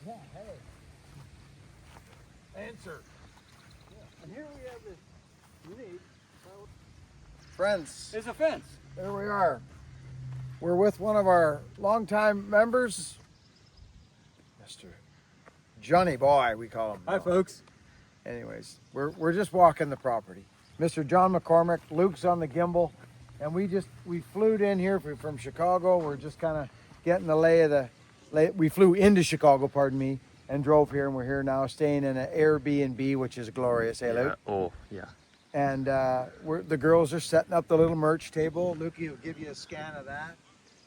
Yeah, hey. Answer. Yeah. And here we have this unique. Friends. It's a fence. There we are. We're with one of our longtime members, Mr. Johnny Boy, we call him. Hi, folks. Anyways, we're just walking the property. Mr. John McCormick, Luke's on the gimbal, and we flew in here from Chicago. We're just kind of getting the lay of the. We flew into Chicago, pardon me, and drove here, and we're here now, staying in an Airbnb, which is glorious. Hey, Luke. Oh, yeah. And the girls are setting up the little merch table. Lukey will give you a scan of that.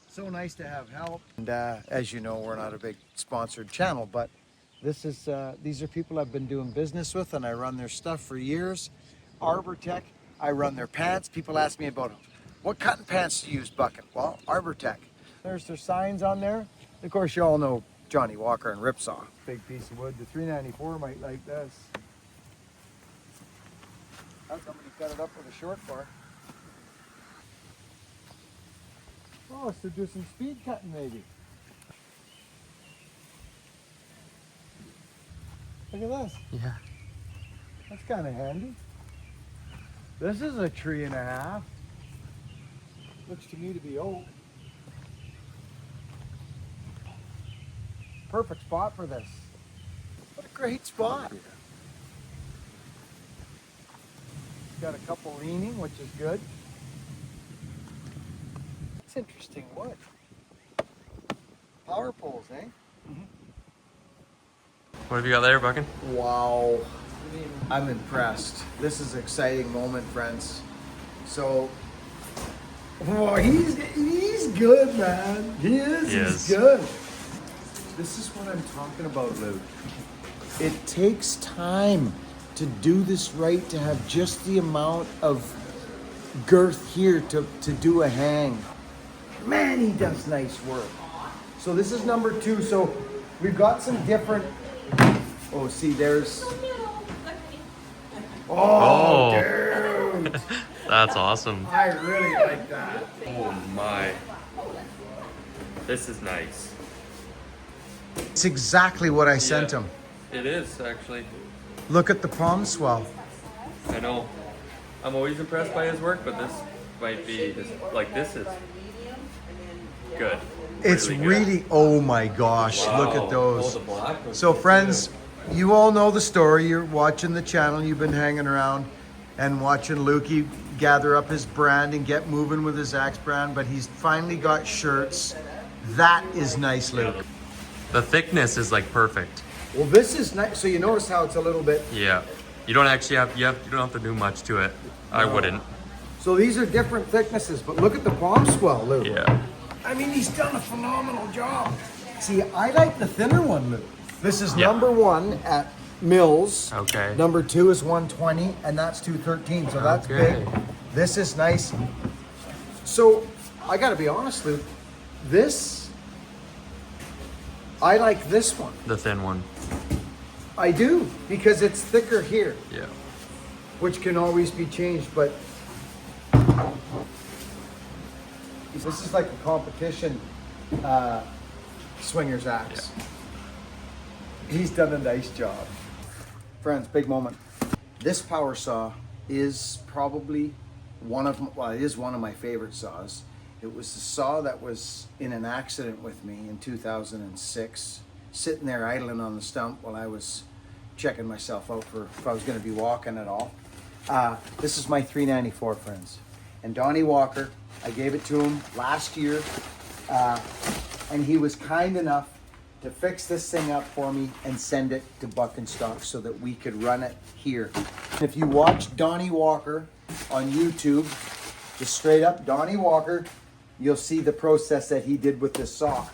So nice to have help. And as you know, we're not a big sponsored channel, but this is these are people I've been doing business with, and I run their stuff for years. Arbor Tech, I run their pants. People ask me about what cotton pants to use, Bucket. Well, Arbor Tech. There's their signs on there. Of course, you all know Johnny Walker and Ripsaw. Big piece of wood. The 394 might like this. Somebody cut it up with a short bar. Oh, so do some speed cutting maybe. Look at this. Yeah. That's kind of handy. This is a 3.5. Looks to me to be oak. Perfect spot for this. What a great spot. Got a couple leaning, which is good. It's interesting wood. Power poles, eh? Mm-hmm. What have you got there, Buckin? Wow. I'm impressed. This is an exciting moment, friends. So, oh, he's good, man. He is. He's good. This is what I'm talking about, Luke. It takes time to do this right, to have just the amount of girth here to do a hang. Man, he does nice work. So this is number 2. So we've got some different, oh, see, there's, oh. Dude. That's awesome. I really like that. Oh my. This is nice. It's exactly what I sent him. It is, actually. Look at the palm swell. I know. I'm always impressed by his work, but this might be his, like, this is good. It's really, oh my gosh, Wow. Look at those. Oh, the black So friends, you all know the story. You're watching the channel, you've been hanging around and watching Lukey gather up his brand and get moving with his axe brand, but he's finally got shirts. That is nice, Luke. The thickness is like perfect. Well, this is nice. So you notice how it's a little bit. Yeah. You don't actually have, you don't have to do much to it. I wouldn't. So these are different thicknesses, but look at the palm swell, Luke. Yeah. I mean, he's done a phenomenal job. See, I like the thinner one, Luke. This is number 1 at Mills. Okay. Number 2 is 120, and that's 213. So that's big. This is nice. So I got to be honest, Luke. I like this one. The thin one. I do, because it's thicker here, Yeah. which can always be changed, but this is like a competition swinger's axe. Yeah. He's done a nice job. Friends, big moment. This power saw is probably it is one of my favorite saws. It was the saw that was in an accident with me in 2006, sitting there idling on the stump while I was checking myself out for if I was going to be walking at all. This is my 394, friends. And Donnie Walker, I gave it to him last year, and he was kind enough to fix this thing up for me and send it to Buckin'Stock so that we could run it here. If you watch Donnie Walker on YouTube, just straight up Donnie Walker, you'll see the process that he did with this saw.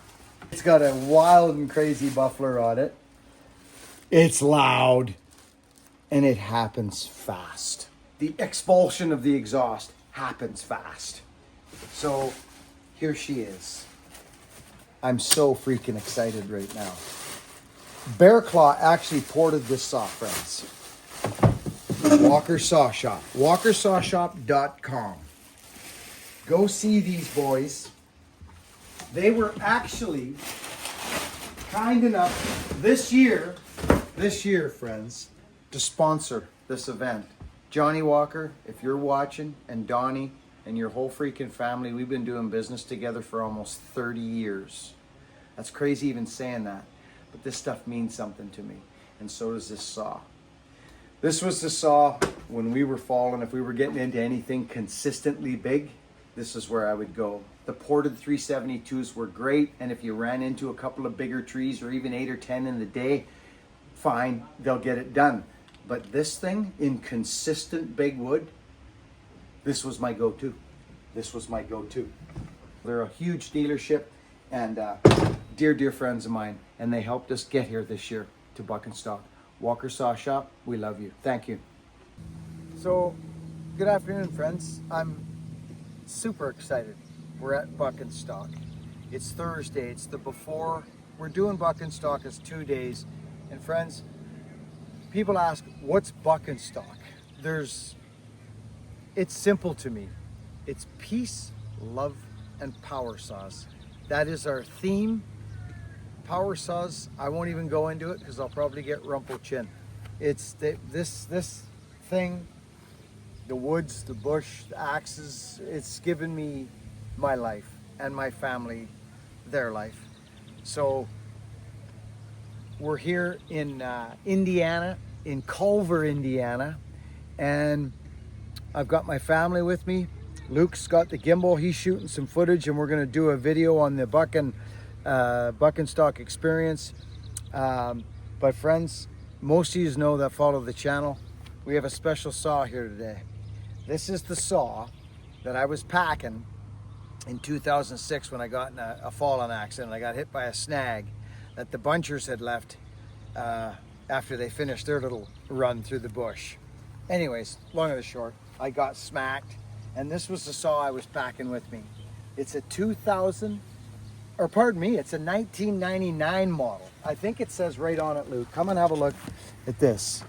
It's got a wild and crazy muffler on it. It's loud, and it happens fast. The expulsion of the exhaust happens fast. So here she is. I'm so freaking excited right now. Bear Claw actually ported this saw, friends. Walker Saw Shop. WalkerSawShop.com. Go see these boys. They were actually kind enough this year, friends, to sponsor this event. Johnny Walker, if you're watching, and Donnie and your whole freaking family, we've been doing business together for almost 30 years. That's crazy even saying that, but this stuff means something to me, and so does this saw. This was the saw when we were falling. If we were getting into anything consistently big, this is where I would go. The ported 372s were great, and if you ran into a couple of bigger trees or even 8 or 10 in the day, fine, they'll get it done. But this thing in consistent big wood, this was my go-to. This was my go-to. They're a huge dealership and dear friends of mine, and they helped us get here this year to Buckin'Stock. Walker Saw Shop, we love you. Thank you. So, good afternoon, friends. I'm super excited. We're at Buckin'Stock. It's Thursday. It's the before. We're doing Buckin'Stock as 2 days. And friends, people ask, what's Buckin'Stock? It's simple to me. It's peace, love, and power saws. That is our theme. Power saws, I won't even go into it because I'll probably get rumple chin. It's this thing, the woods, the bush, the axes, it's given me my life and my family their life. So we're here in Indiana, in Culver, Indiana, and I've got my family with me. Luke's got the gimbal, he's shooting some footage, and we're gonna do a video on the Buckin'Stock experience. But friends, most of you know that follow the channel, we have a special saw here today. This is the saw that I was packing in 2006 when I got in a falling accident. I got hit by a snag that the bunchers had left after they finished their little run through the bush. Anyways, long and the short, I got smacked, and this was the saw I was packing with me. It's a it's a 1999 model. I think it says right on it, Luke. Come and have a look at this.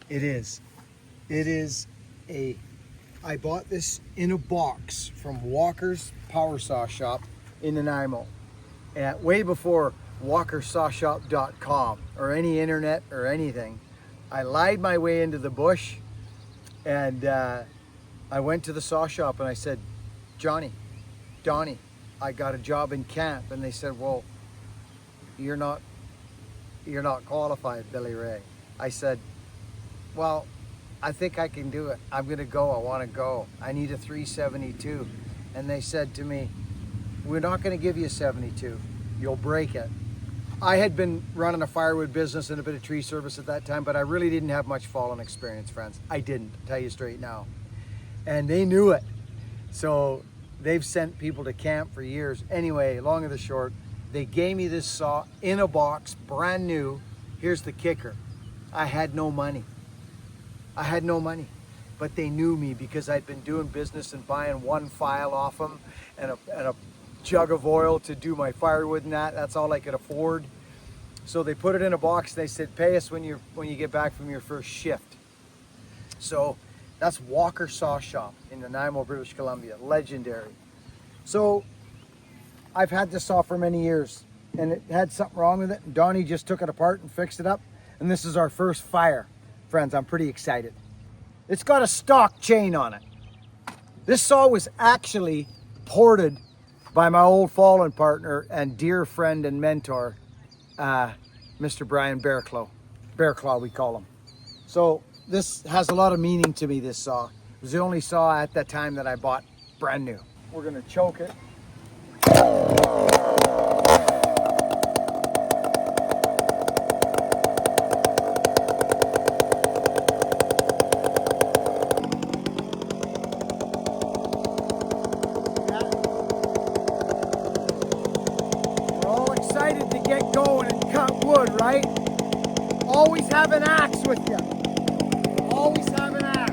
It is I bought this in a box from Walker's Power Saw Shop in Nanaimo, and way before walkersawshop.com or any internet or anything. I lied my way into the bush, and I went to the saw shop and I said, Donnie, I got a job in camp. And they said, well, you're not qualified, Billy Ray. I said, well, I think I can do it. I'm gonna go, I wanna go. I need a 372. And they said to me, we're not gonna give you a 72. You'll break it. I had been running a firewood business and a bit of tree service at that time, but I really didn't have much fallen experience, friends. I didn't, tell you straight now. And they knew it. So they've sent people to camp for years. Anyway, long and the short, they gave me this saw in a box, brand new. Here's the kicker. I had no money. But they knew me because I'd been doing business and buying one file off them and a jug of oil to do my firewood and that's all I could afford. So they put it in a box. They said, pay us when you get back from your first shift. So that's Walker Saw Shop in Nanaimo, British Columbia. Legendary. So I've had this saw for many years, and it had something wrong with it. And Donnie just took it apart and fixed it up. And this is our first fire. Friends, I'm pretty excited. It's got a stock chain on it. This saw was actually ported by my old fallen partner and dear friend and mentor, Mr. Brian Bearclaw. Bearclaw, we call him. So this has a lot of meaning to me, this saw. It was the only saw at that time that I bought brand new. We're gonna choke it. To get going and cut wood, right? Always have an axe with you. Always have an axe.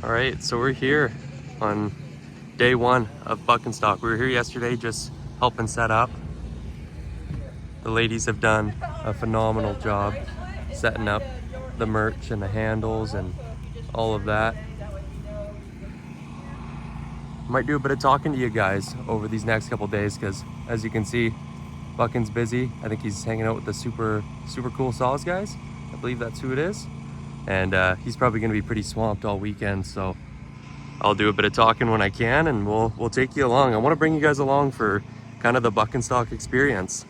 All right, so we're here on day one of Buckin'Stock. We were here yesterday just helping set up. The ladies have done a phenomenal job setting up the merch and the handles and all of that. Might do a bit of talking to you guys over these next couple days because as you can see, Buckin's busy. I think he's hanging out with the super cool saws guys. I believe that's who it is. And he's probably gonna be pretty swamped all weekend, so I'll do a bit of talking when I can and we'll take you along. I wanna bring you guys along for kind of the Buckin'Stock experience.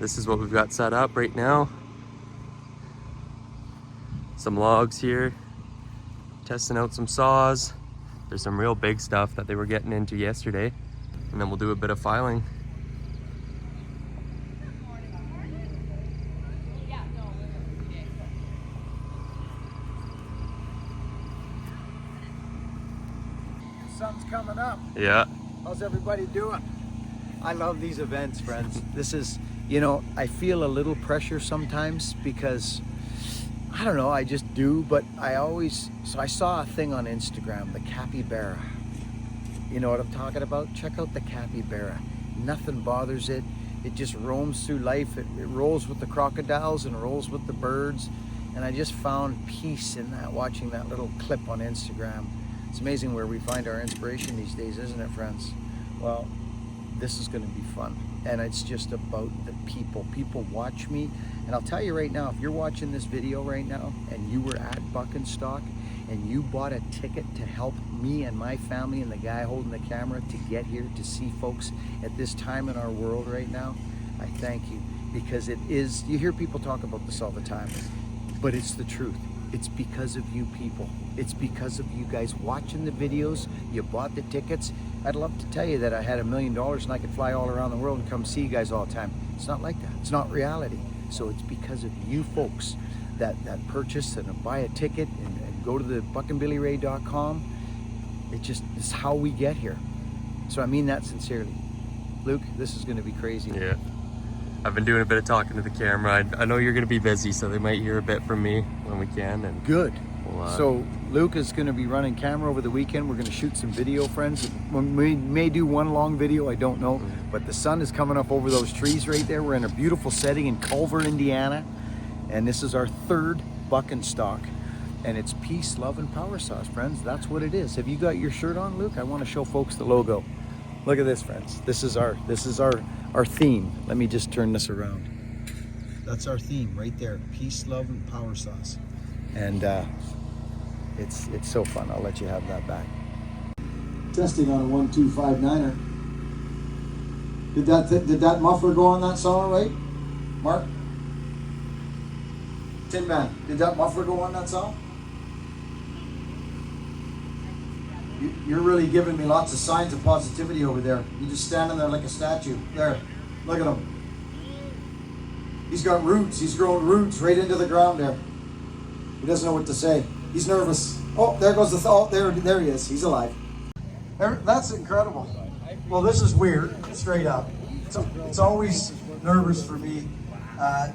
This is what we've got set up right now. Some logs here, testing out some saws. There's some real big stuff that they were getting into yesterday. And then we'll do a bit of filing. Sun's coming up. Yeah. How's everybody doing? I love these events, friends. This is, you know, I feel a little pressure sometimes because, I don't know, I just do, but so I saw a thing on Instagram, the capybara. You know what I'm talking about? Check out the capybara. Nothing bothers it. It just roams through life. It rolls with the crocodiles and rolls with the birds. And I just found peace in that, watching that little clip on Instagram. It's amazing where we find our inspiration these days, isn't it, friends? Well, this is going to be fun. And it's just about the people. People watch me. And I'll tell you right now, if you're watching this video right now and you were at Buckin'Stock and you bought a ticket to help me and my family and the guy holding the camera to get here to see folks at this time in our world right now, I thank you. Because it is, you hear people talk about this all the time, but it's the truth. It's because of you people. It's because of you guys watching the videos. You bought the tickets. I'd love to tell you that I had $1 million and I could fly all around the world and come see you guys all the time. It's not like that. It's not reality. So it's because of you folks that purchase and buy a ticket and go to the buckandbillyray.com. It's how we get here. So I mean that sincerely. Luke, this is going to be crazy. Yeah. I've been doing a bit of talking to the camera. I know you're going to be busy, so they might hear a bit from me when we can. And good. So Luke is going to be running camera over the weekend. We're going to shoot some video, friends. We may do one long video, I don't know. But the sun is coming up over those trees right there. We're in a beautiful setting in Culver, Indiana. And this is our third Buckin'Stock. And it's peace, love, and power sauce, friends. That's what it is. Have you got your shirt on, Luke? I want to show folks the logo. Look at this, friends. This is our theme. Let me just turn this around. That's our theme right there. Peace, love, and power sauce. And it's so fun. I'll let you have that back. Testing on a 1259er. Did that muffler go on that saw right? Mark? Tin Man, did that muffler go on that saw? You're really giving me lots of signs of positivity over there. You're just standing there like a statue. There, look at him. He's got roots. He's grown roots right into the ground there. He doesn't know what to say. He's nervous. Oh, there goes the thought. There he is. He's alive. That's incredible. Well, this is weird, straight up. It's always nervous for me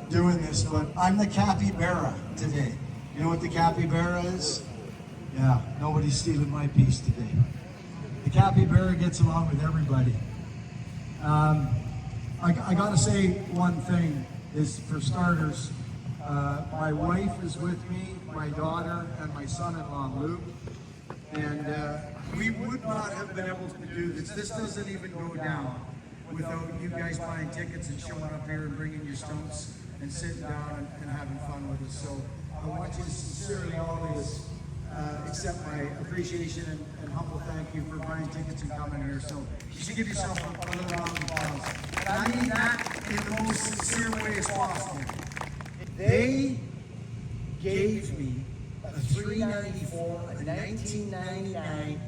doing this, but I'm the capybara today. You know what the capybara is? Yeah, nobody's stealing my piece today. The capybara gets along with everybody. I gotta say one thing is, for starters, my wife is with me, my daughter, and my son-in-law, Luke. And we would not have been able to do this. This doesn't even go down without you guys buying tickets and showing up here and bringing your stumps and sitting down and having fun with us. So I want you to sincerely always accept my appreciation and humble thank you for buying tickets and coming here. So you should give yourself a little round of applause. And I mean that in the most sincere way as possible. They gave me a $394, a 1999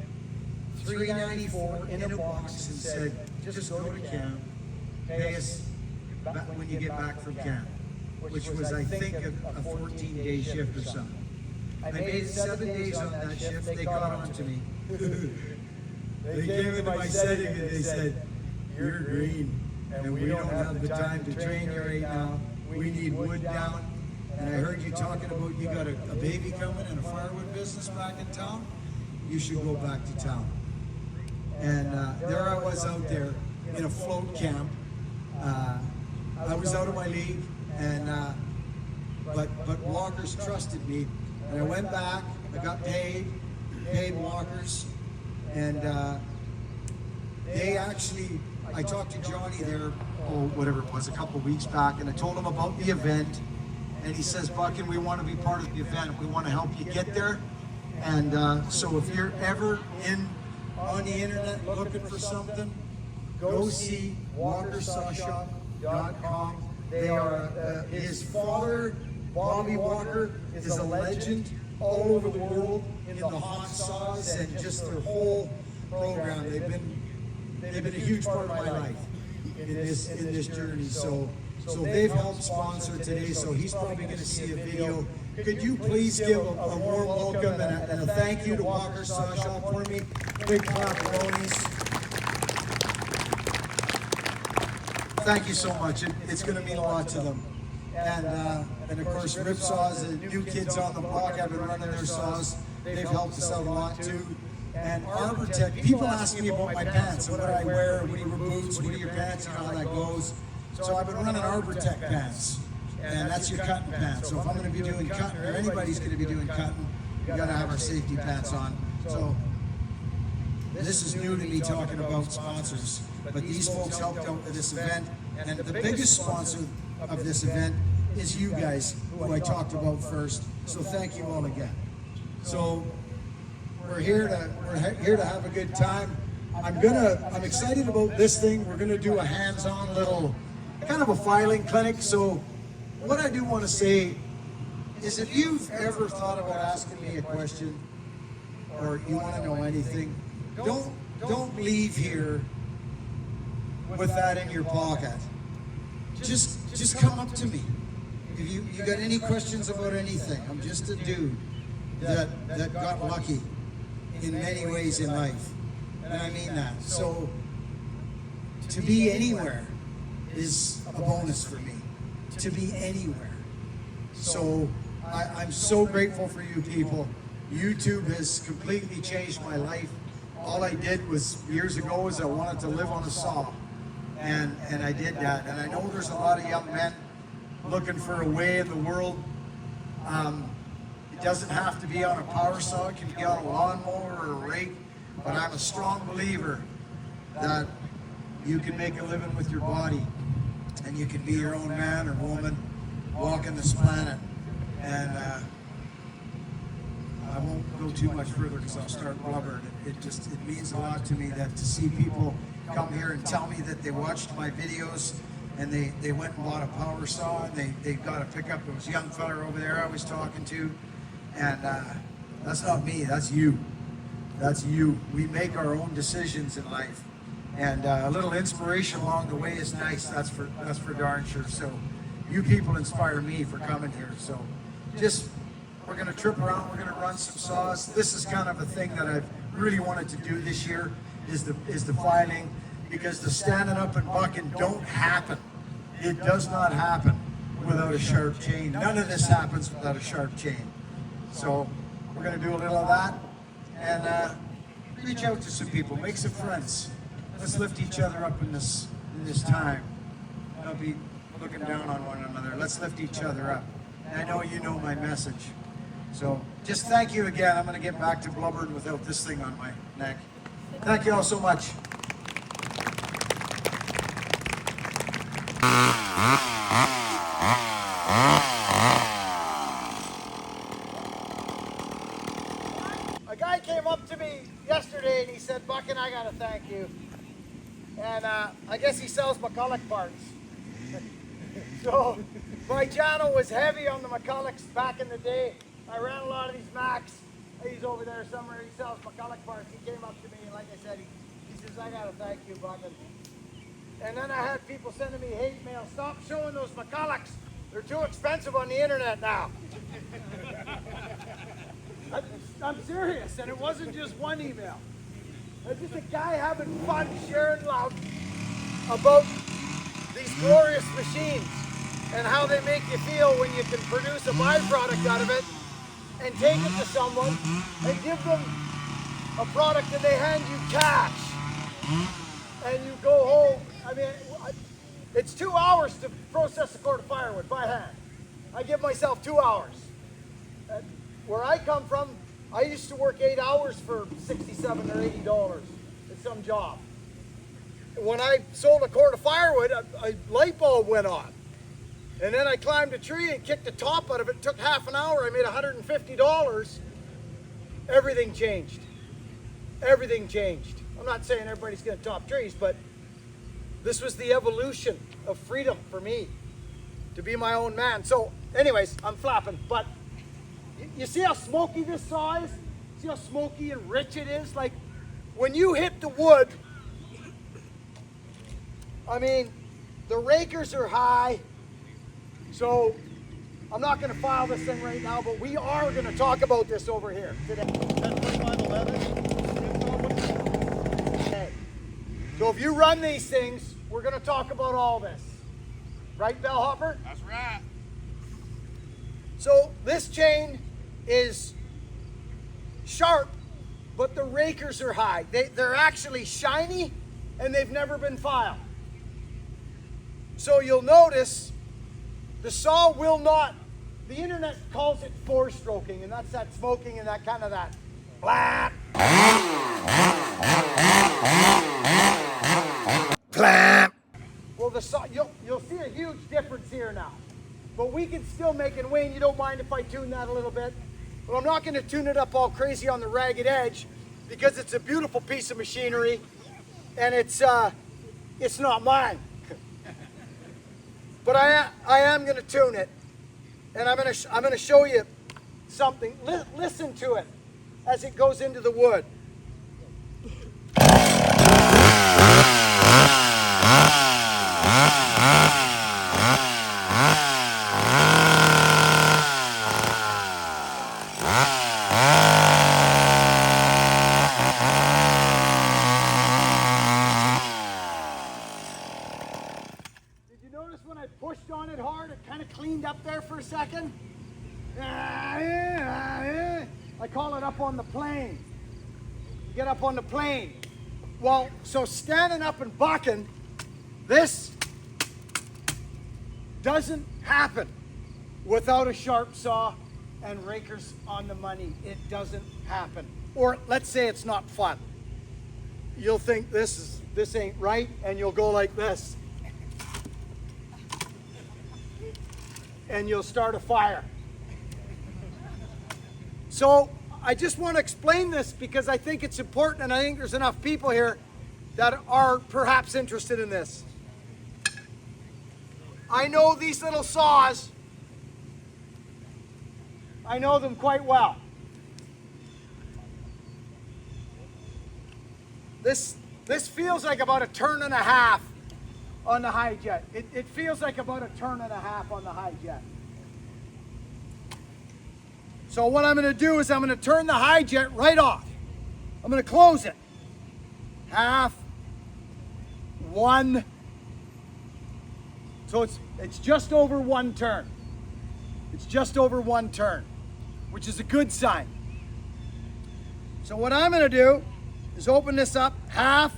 $394 in a box and said, just go to camp, pay us when you get back from camp, which was, I think, a 14-day shift or something. I made it 7 days on that shift. They got on to me. They came into my setting and they said, you're green, and we don't have the time to train you right now. We need wood down. And I heard you talking about you got a baby coming and a firewood business back in town. You should go back to town. And there I was out there in a float camp. I was out of my league, and but Walker's trusted me, and I went back. I got paid Walker's, and they actually. I talked to Johnny there, whatever it was, a couple of weeks back, and I told him about the event, and he says, "Buckin, we want to be part of the event. We want to help you get there." And so if you're ever on the internet looking for something, go see WalkerSawShop.com. They are, his father, Bobby Walker, is a legend all over the world in the hot saws and just their whole program. They've been a huge part of my life in this journey. So they've helped sponsor today. So he's probably going to see a video. Could you please give a warm welcome and a thank you to Walker Saw Shop for me? Big clap, thank you so much. It's going to mean a lot to them. And of course, Rip Saws, the new kids on the block have been running their saws. They've helped us out a lot too. And Arbortech, people ask me about my pants, what do I wear, what are your boots, what are your pants, and how that goes. So I've been running Arbortech pants, and that's your cutting pants. So if I'm going to be doing cutting, or anybody's going to be doing cutting, you got to have our safety pants on. So this is new to me talking about sponsors, but these folks helped out with this event, and the biggest sponsor of this event is you guys, who I talked about first. So thank you all again. So we're here to have a good time. I'm excited about this thing. We're gonna do a hands-on little kind of a filing clinic. So what I do want to say is, if you've ever thought about asking me a question or you want to know anything, don't leave here with that in your pocket. Just come up to me. If you got any questions about anything, I'm just a dude that got lucky in many ways in life, and I mean that. So to be anywhere is a bonus for me. To be anywhere. So I'm so grateful for you people. YouTube has completely changed my life. All I did was years ago was I wanted to live on a saw, and I did that. And I know there's a lot of young men looking for a way in the world. It doesn't have to be on a power saw, it can be on a lawnmower or a rake, but I'm a strong believer that you can make a living with your body, and you can be your own man or woman walking this planet. And I won't go too much further because I'll start blubbering. It means a lot to me that to see people come here and tell me that they watched my videos and they went and bought a power saw, and they got to pick up those young fella over there I was talking to. And that's not me, that's you. That's you. We make our own decisions in life. And a little inspiration along the way is nice, that's for darn sure. So you people inspire me for coming here. So we're gonna trip around, we're gonna run some saws. This is kind of a thing that I've really wanted to do this year, is the filing, because the standing up and bucking don't happen. It does not happen without a sharp chain. None of this happens without a sharp chain. So we're going to do a little of that, and reach out to some people, make some friends. Let's lift each other up in this time. Don't be looking down on one another. Let's lift each other up. And I know you know my message. So just thank you again. I'm going to get back to blubbering without this thing on my neck. Thank you all so much. guy came up to me yesterday and he said, Buckin, I gotta thank you. And I guess he sells McCulloch parts. So my channel was heavy on the McCullochs back in the day. I ran a lot of these Macs. He's over there somewhere. He sells McCulloch parts. He came up to me and like I said, he says, I gotta thank you, Buckin. And then I had people sending me hate mail. Stop showing those McCullochs. They're too expensive on the internet now. I'm serious, and it wasn't just one email. It's just a guy having fun, sharing love about these glorious machines and how they make you feel when you can produce a byproduct out of it and take it to someone and give them a product and they hand you cash and you go home. I mean, it's 2 hours to process a cord of firewood by hand. I give myself 2 hours. Where I come from, I used to work 8 hours for $67 or $80 at some job. When I sold a cord of firewood, a light bulb went on. And then I climbed a tree and kicked the top out of it. It took half an hour. I made $150. Everything changed. Everything changed. I'm not saying everybody's going to top trees, but this was the evolution of freedom for me to be my own man. So anyways, I'm flapping, but you see how smoky this saw is? See how smoky and rich it is? Like when you hit the wood, I mean, the rakers are high. So I'm not going to file this thing right now, but we are going to talk about this over here today. Okay. So if you run these things, we're going to talk about all this. Right, Bellhopper? That's right. So this chain is sharp, but the rakers are high. They're actually shiny, and they've never been filed. So you'll notice the saw will not, the internet calls it four-stroking, and that's that smoking and that kind of that blap. Blap. Well, the saw, you'll see a huge difference here now. But we can still make it. Wayne, you don't mind if I tune that a little bit? But I'm not going to tune it up all crazy on the ragged edge because it's a beautiful piece of machinery, and it's not mine. But I am going to tune it, and I'm going to show you something. Listen to it as it goes into the wood. When I pushed on it hard, it kind of cleaned up there for a second. I call it up on the plane. Get up on the plane. Well, so standing up and bucking, this doesn't happen without a sharp saw and rakers on the money. It doesn't happen. Or let's say it's not fun. You'll think this ain't right, and you'll go like this. And you'll start a fire. So I just want to explain this because I think it's important, and I think there's enough people here that are perhaps interested in this. I know these little saws. I know them quite well. This feels like about a turn and a half on the high jet. It feels like about a turn and a half on the high jet. So what I'm going to do is I'm going to turn the high jet right off. I'm going to close it. Half, one. So it's just over one turn. It's just over one turn, which is a good sign. So what I'm going to do is open this up half.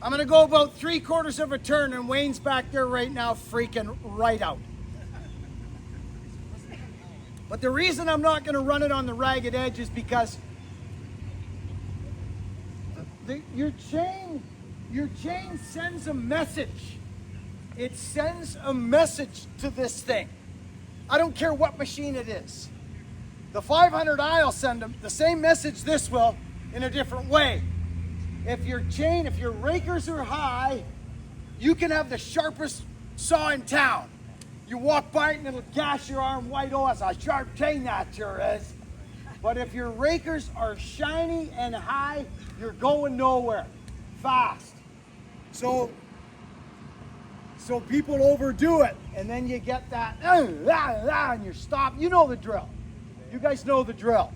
I'm going to go about 3/4 of a turn, and Wayne's back there right now freaking right out. But the reason I'm not going to run it on the ragged edge is because your chain sends a message. It sends a message to this thing. I don't care what machine it is. The 500i will send them the same message this will in a different way. If your rakers are high, you can have the sharpest saw in town. You walk by it and it'll gash your arm wide open. It's a sharp chain, that sure is. But if your rakers are shiny and high, you're going nowhere fast. So people overdo it, and then you get that, and you stop. You know the drill. You guys know the drill.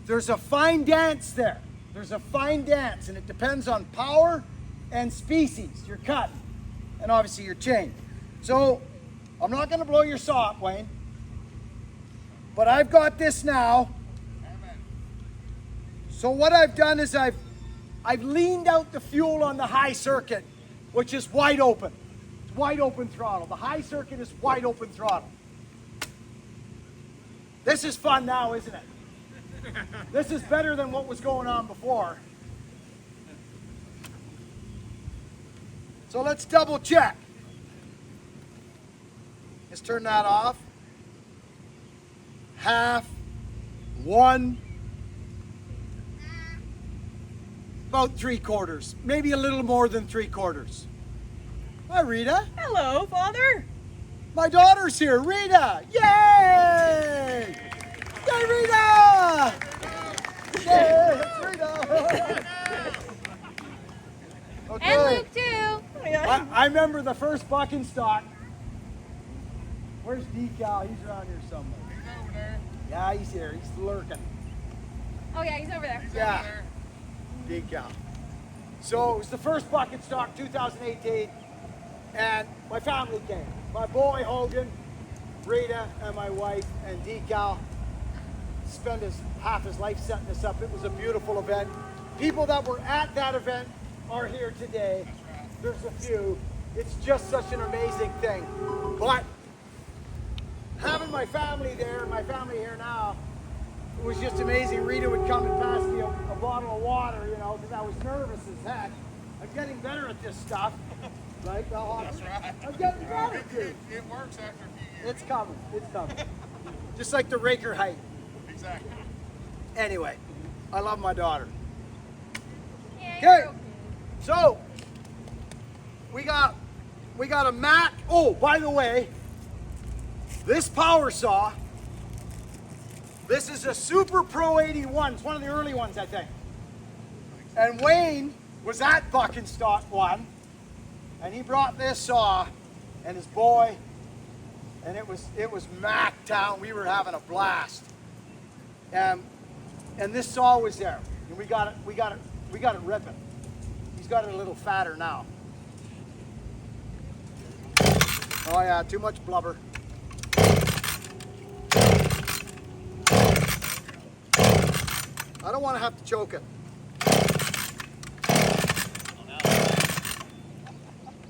There's a fine dance there. There's a fine dance, and it depends on power and species you're cutting, and obviously your chain. So I'm not going to blow your saw up, Wayne, but I've got this now. So what I've done is I've leaned out the fuel on the high circuit, which is wide open. It's wide open throttle. The high circuit is wide open throttle. This is fun now, isn't it? This is better than what was going on before. So let's double check. Let's turn that off. Half, 1, about 3/4, maybe a little more than 3/4. Hi, Rita. Hello, Father. My daughter's here, Rita. Yay! Yay, Rita! Yay, it's Rita. Okay. And Luke too. I remember the first Buckin'Stock. Where's Decal? He's around here somewhere. He's over there. Yeah, he's here. He's lurking. Oh yeah, he's over there. Yeah. Decal. So it was the first Buckin'Stock, 2018, and my family came. My boy Hogan, Rita, and my wife, and Decal spent half his life setting this up. It was a beautiful event. People that were at that event are here today. There's a few. It's just such an amazing thing. But having my family there and my family here now, it was just amazing. Rita would come and pass me a bottle of water, you know, because I was nervous as heck. I'm getting better at this stuff. Right? That's right. I'm getting better, dude. It works after a few years. It's coming. It's coming. Just like the raker height. Exactly. Anyway, I love my daughter. Yeah, Okay. you're okay. So we got a Mac. Oh, by the way, this power saw, this is a Super Pro 81. It's one of the early ones, I think. And Wayne was at Buckin'Stock one, and he brought this saw and his boy, and it was Mac Town. We were having a blast. And this saw was there, and we got it ripping. He's got it a little fatter now. Oh yeah, too much blubber. I don't want to have to choke it.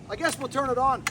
I guess we'll turn it on.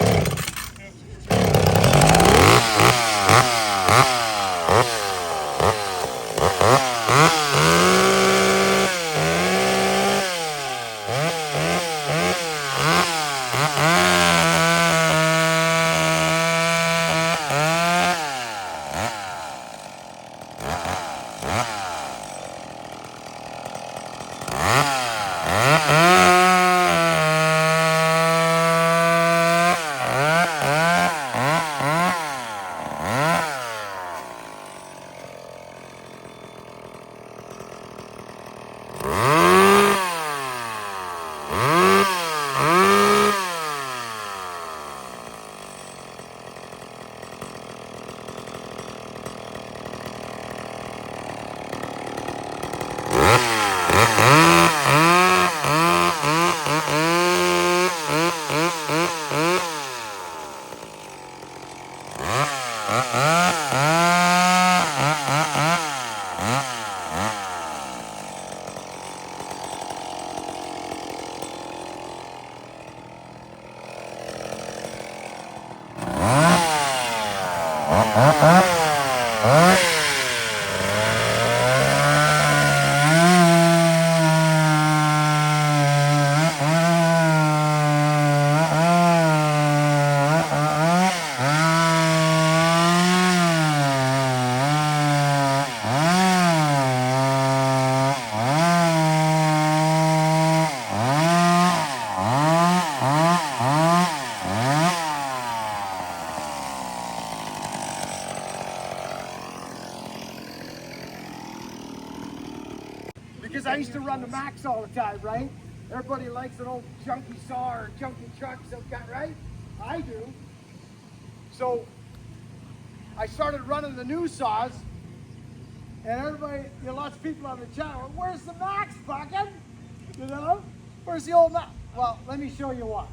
because I used to run the Max all the time, right? Everybody likes an old junky saw or junky truck, right? I do. So I started running the new saws, and everybody, lots of people on the channel, where's the Max, Buckin'? Where's the old Max? Well, let me show you what.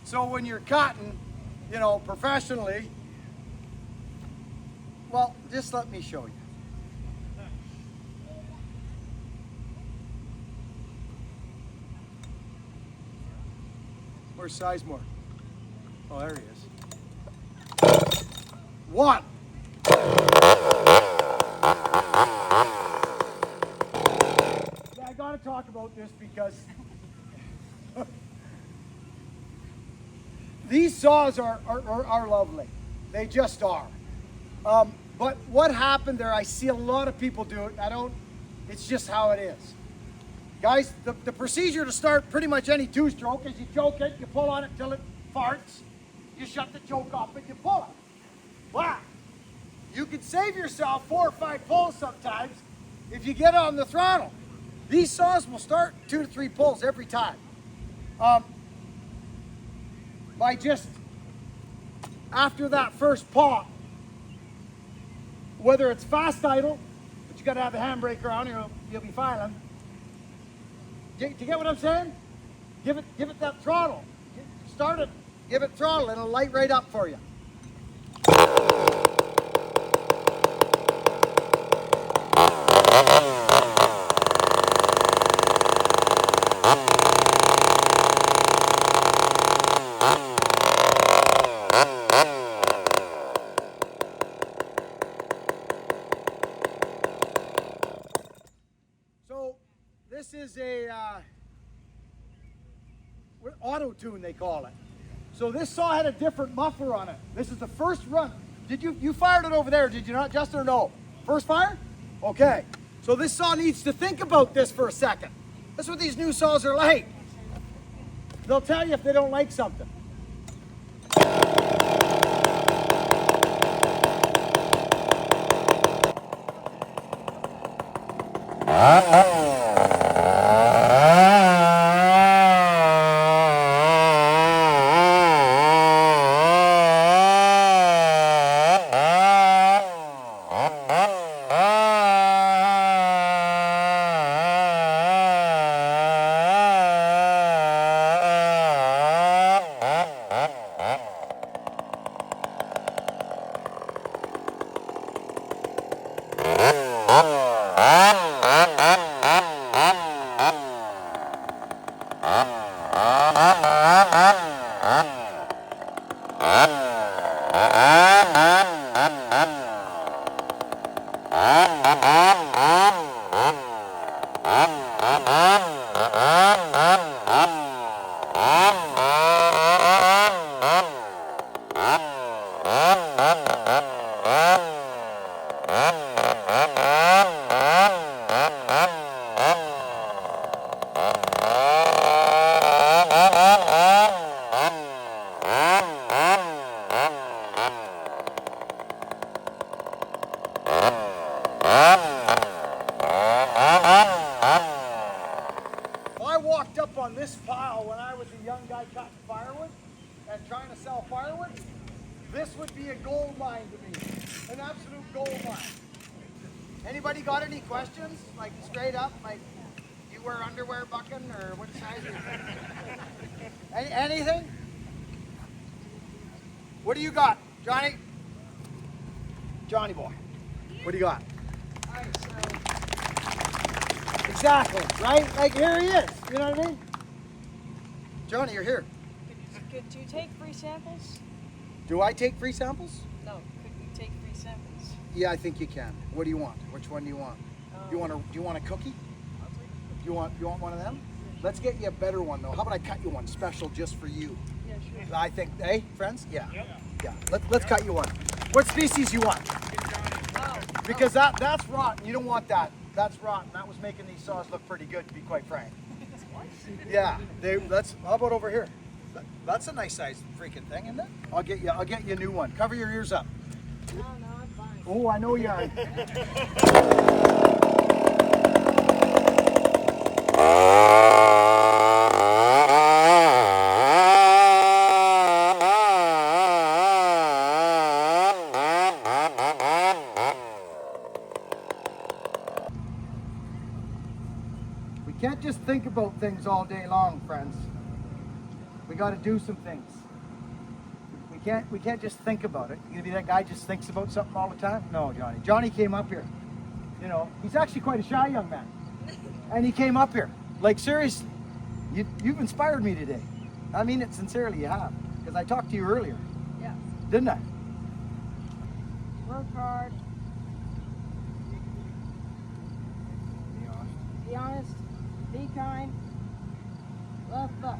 So when you're cutting, professionally, well, just let me show you. Where's Sizemore? Oh, there he is. One. Yeah, I gotta talk about this because these saws are lovely. They just are. But what happened there, I see a lot of people do it. It's just how it is. Guys, the procedure to start pretty much any two-stroke is you choke it, you pull on it till it farts, you shut the choke off and you pull it. Wow. You can save yourself 4 or 5 pulls sometimes if you get on the throttle. These saws will start 2 to 3 pulls every time. By just, after that first pop, whether it's fast idle, but you gotta have the handbrake on, you'll be filing. Do you get what I'm saying? Give it that throttle. Start it, give it throttle, and it'll light right up for you. So this is a auto tune, they call it. So this saw had a different muffler on it. This is the first run. Did you fired it over there? Did you not, Justin, or no? First fire? Okay. So this saw needs to think about this for a second. That's what these new saws are like. They'll tell you if they don't like something. On this pile when I was a young guy cutting firewood and trying to sell firewood, this would be a gold mine to me, an absolute gold mine. Anybody got any questions? Like straight up, like you wear underwear, Buckin', or what size? Anything? What do you got, Johnny? Johnny boy, what do you got? All right, so exactly, right? Like here he is. You know what I mean? Johnny, you're here. could you take free samples? Do I take free samples? No, could we take free samples? Yeah, I think you can. What do you want? Which one do you want? Do you want a cookie? Do you want one of them? Let's get you a better one though. How about I cut you one special just for you? Yeah, sure. I think, hey, friends? Yeah. Yeah. Let's cut you one. What species you want? Oh, Because that's rotten. You don't want that. That's rotten. That was making these saws look pretty good, to be quite frank. Yeah. How about over here? That's a nice size freaking thing, isn't it? I'll get you a new one. Cover your ears up. no, I'm fine. Oh, I know you are. Can't just think about things all day long, friends. We got to do some things. We can't just think about it. You gonna be that guy just thinks about something all the time? No, Johnny. Johnny came up here. You know, he's actually quite a shy young man. And he came up here. Like, seriously, you've inspired me today. I mean it sincerely, you have. Because I talked to you earlier. Yes. Didn't I? Work hard. Be honest. Be kind. Love Buck.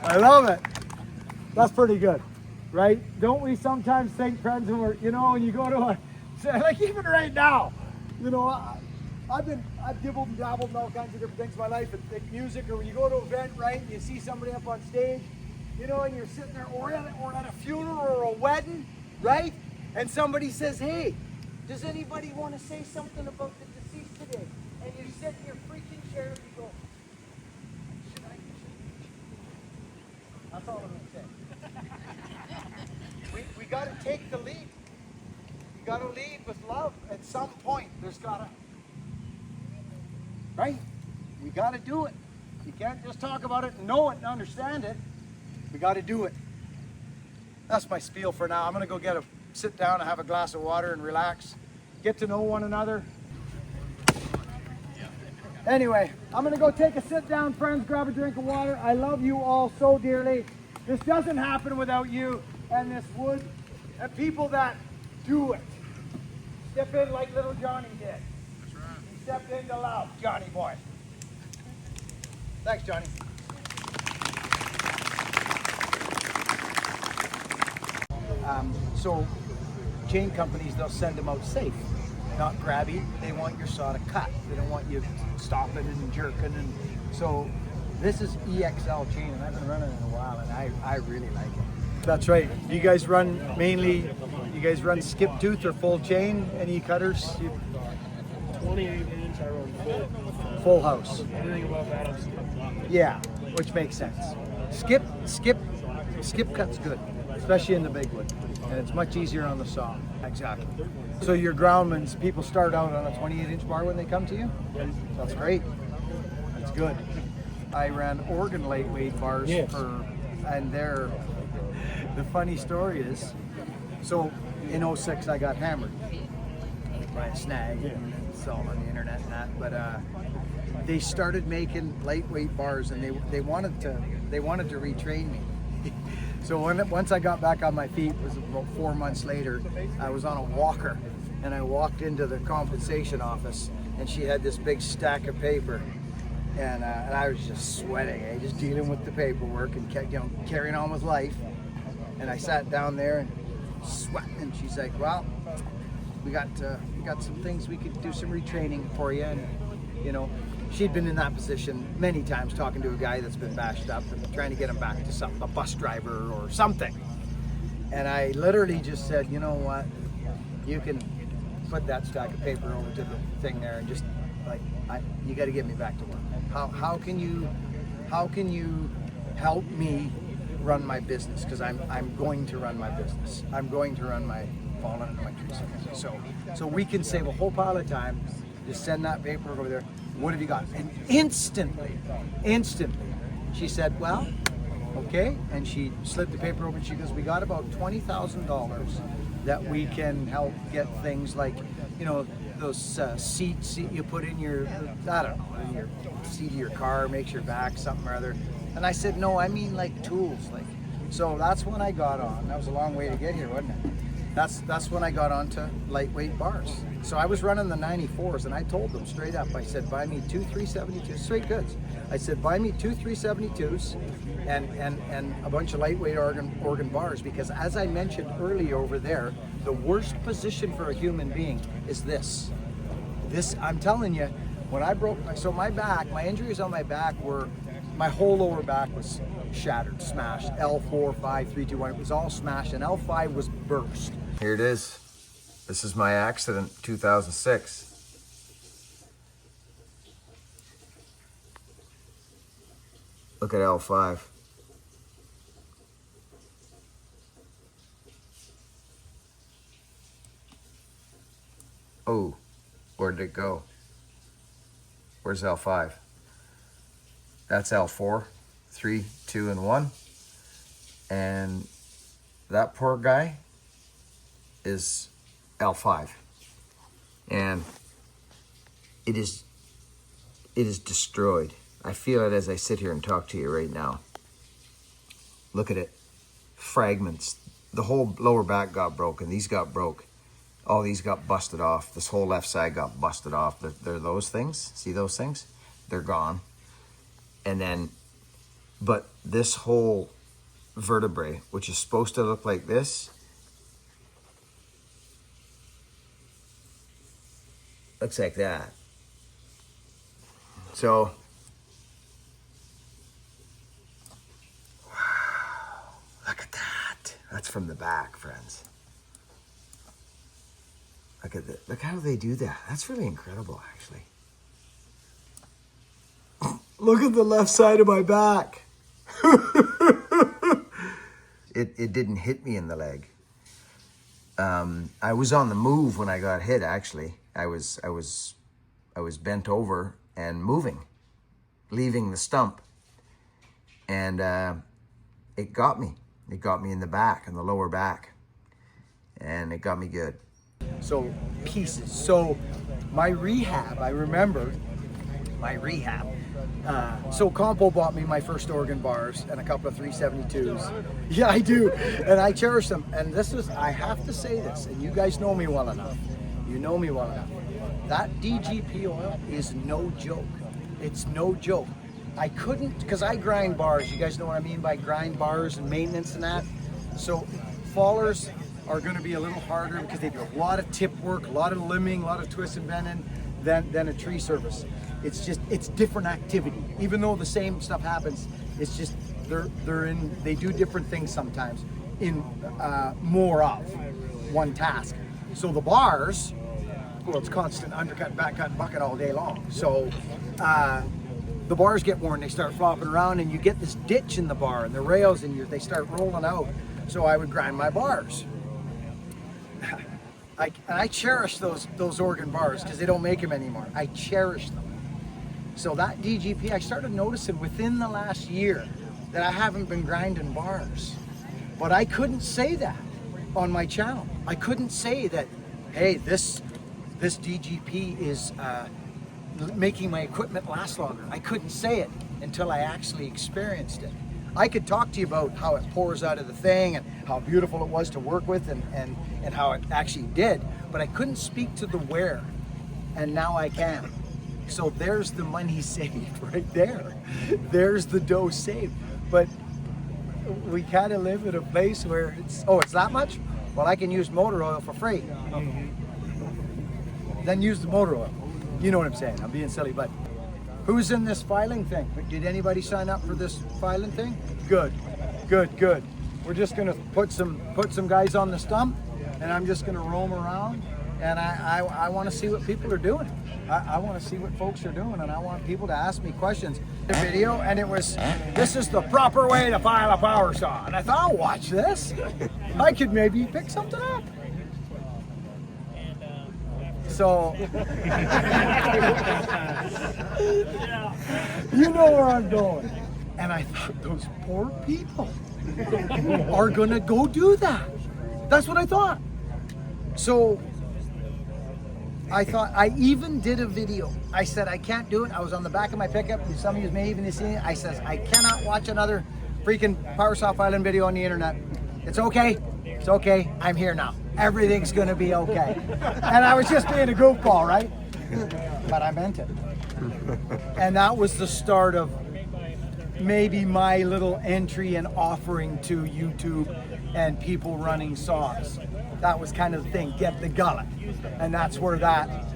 I love it. That's pretty good, right? Don't we sometimes think, friends, when we're, you know, when you go to a, like even right now, you know, I've dibbled and dabbled in all kinds of different things in my life, and like music, or when you go to an event, right, and you see somebody up on stage, you know, and you're sitting there, or at a funeral or a wedding, right? And somebody says, hey, does anybody want to say something about the deceased today? And you sit in your freaking chair and you go, should I? That's all I'm going to say. We got to take the lead. You got to lead with love. At some point, there's got to, right? We got to do it. You can't just talk about it and know it and understand it. We got to do it. That's my spiel for now. I'm going to go sit down and have a glass of water and relax. Get to know one another. Anyway, I'm going to go take a sit down, friends, grab a drink of water. I love you all so dearly. This doesn't happen without you and this wood and people that do it. Step in like little Johnny did. That's right. He stepped into love, Johnny boy. Thanks, Johnny. So chain companies, they'll send them out safe, not grabby. They want your saw to cut. They don't want you stopping and jerking. And so this is EXL chain, and I've been running it in a while, and I really like it. That's right. You guys run skip tooth or full chain? Any cutters? 28 inch, I run Full house. Anything above that, I'm skip. Yeah, which makes sense. Skip cut's good, especially in the big wood, and it's much easier on the saw. Exactly. So your groundmans, people start out on a 28-inch bar when they come to you? That's great. That's good. I ran Oregon lightweight bars and the funny story is, so in 06 I got hammered by a snag and it's all on the internet and that, but they started making lightweight bars and they wanted to retrain me. So once I got back on my feet, it was about 4 months later, I was on a walker and I walked into the compensation office and she had this big stack of paper and I was just sweating, just dealing with the paperwork and kept, carrying on with life. And I sat down there and sweating and she's like, well, we got some things we could do some retraining for you. And she'd been in that position many times, talking to a guy that's been bashed up and trying to get him back to something, a bus driver or something. And I literally just said, you know what, you can put that stack of paper over to the thing there and just you got to get me back to work. How can you help me run my business? Because I'm going to run my business. I'm going to run my fallen country. So we can save a whole pile of time. Just send that paper over there. What have you got? And instantly, she said, well, okay. And she slid the paper over and she goes, we got about $20,000 that we can help get things like, those seats you put in your, I don't know, in your seat of your car, makes your back something or other. And I said, no, I mean like tools. So that's when I got on. That was a long way to get here, wasn't it? That's when I got onto lightweight bars. So I was running the 94s and I told them straight up, I said, buy me 2 372s, straight goods. I said, buy me 2 372s and a bunch of lightweight Oregon bars, because as I mentioned earlier over there, the worst position for a human being is this. I'm telling you, when I broke my injuries on my back were, my whole lower back was shattered, smashed. L4, 5, 3, 2, 1, it was all smashed, and L5 was burst. Here it is. This is my accident, 2006. Look at L5. did it go? Where's L5? That's L4. 3, 2, and 1. And that poor guy is L5. And it is destroyed. I feel it as I sit here and talk to you right now. Look at it. Fragments. The whole lower back got broken. These got broke. All these got busted off. This whole left side got busted off. They're those things. See those things? They're gone. And then, but this whole vertebrae, which is supposed to look like this, looks like that. So, wow, look at that. That's from the back, friends. Look at that. Look how they do that. That's really incredible, actually. Look at the left side of my back. It didn't hit me in the leg. I was on the move when I got hit, actually. I was bent over and moving, leaving the stump. And it got me. It got me in the back, in the lower back. And it got me good. So pieces. So my rehab, I remember my rehab. So Compo bought me my first organ bars and a couple of 372s. Yeah, I do. And I cherish them. And this is, I have to say this, and you guys know me well enough. You know me well enough. That DGP oil is no joke. It's no joke. I couldn't, because I grind bars. You guys know what I mean by grind bars and maintenance and that. So fallers are going to be a little harder because they do a lot of tip work, a lot of limbing, a lot of twist and bending than a tree service. It's just, it's different activity. Even though the same stuff happens, it's just they do different things sometimes in more of one task. So the bars, well, it's constant undercut, backcut, bucket all day long. So the bars get worn, they start flopping around, and you get this ditch in the bar, and the rails, and they start rolling out. So I would grind my bars. I cherish those organ bars because they don't make them anymore. I cherish them. So that DGP, I started noticing within the last year that I haven't been grinding bars. But I couldn't say that on my channel. I couldn't say that, hey, this DGP is making my equipment last longer. I couldn't say it until I actually experienced it. I could talk to you about how it pours out of the thing and how beautiful it was to work with and how it actually did, but I couldn't speak to the where, and now I can. So there's the money saved right there. There's the dough saved. But we kind of live in a place where it's that much? Well, I can use motor oil for free. Then use the motor oil. You know what I'm saying? I'm being silly, but who's in this filing thing? Did anybody sign up for this filing thing? Good, good, good. We're just gonna put some guys on the stump, and I'm just gonna roam around, and I want to see what people are doing. I want to see what folks are doing, and I want people to ask me questions. The video, and it was, this is the proper way to file a power saw, and I thought, I'll watch this. I could maybe pick something up. So, you know where I'm going. And I thought, those poor people are gonna go do that. That's what I thought. So, I thought, I even did a video. I said, I can't do it. I was on the back of my pickup, and some of you may even have seen it. I says, I cannot watch another freaking power saw filing video on the internet. It's okay. It's okay. I'm here now. Everything's gonna be okay. And I was just being a goofball, right? But I meant it. And that was the start of maybe my little entry and offering to YouTube and people running saws. That was kind of the thing, get the gullet. And that's where that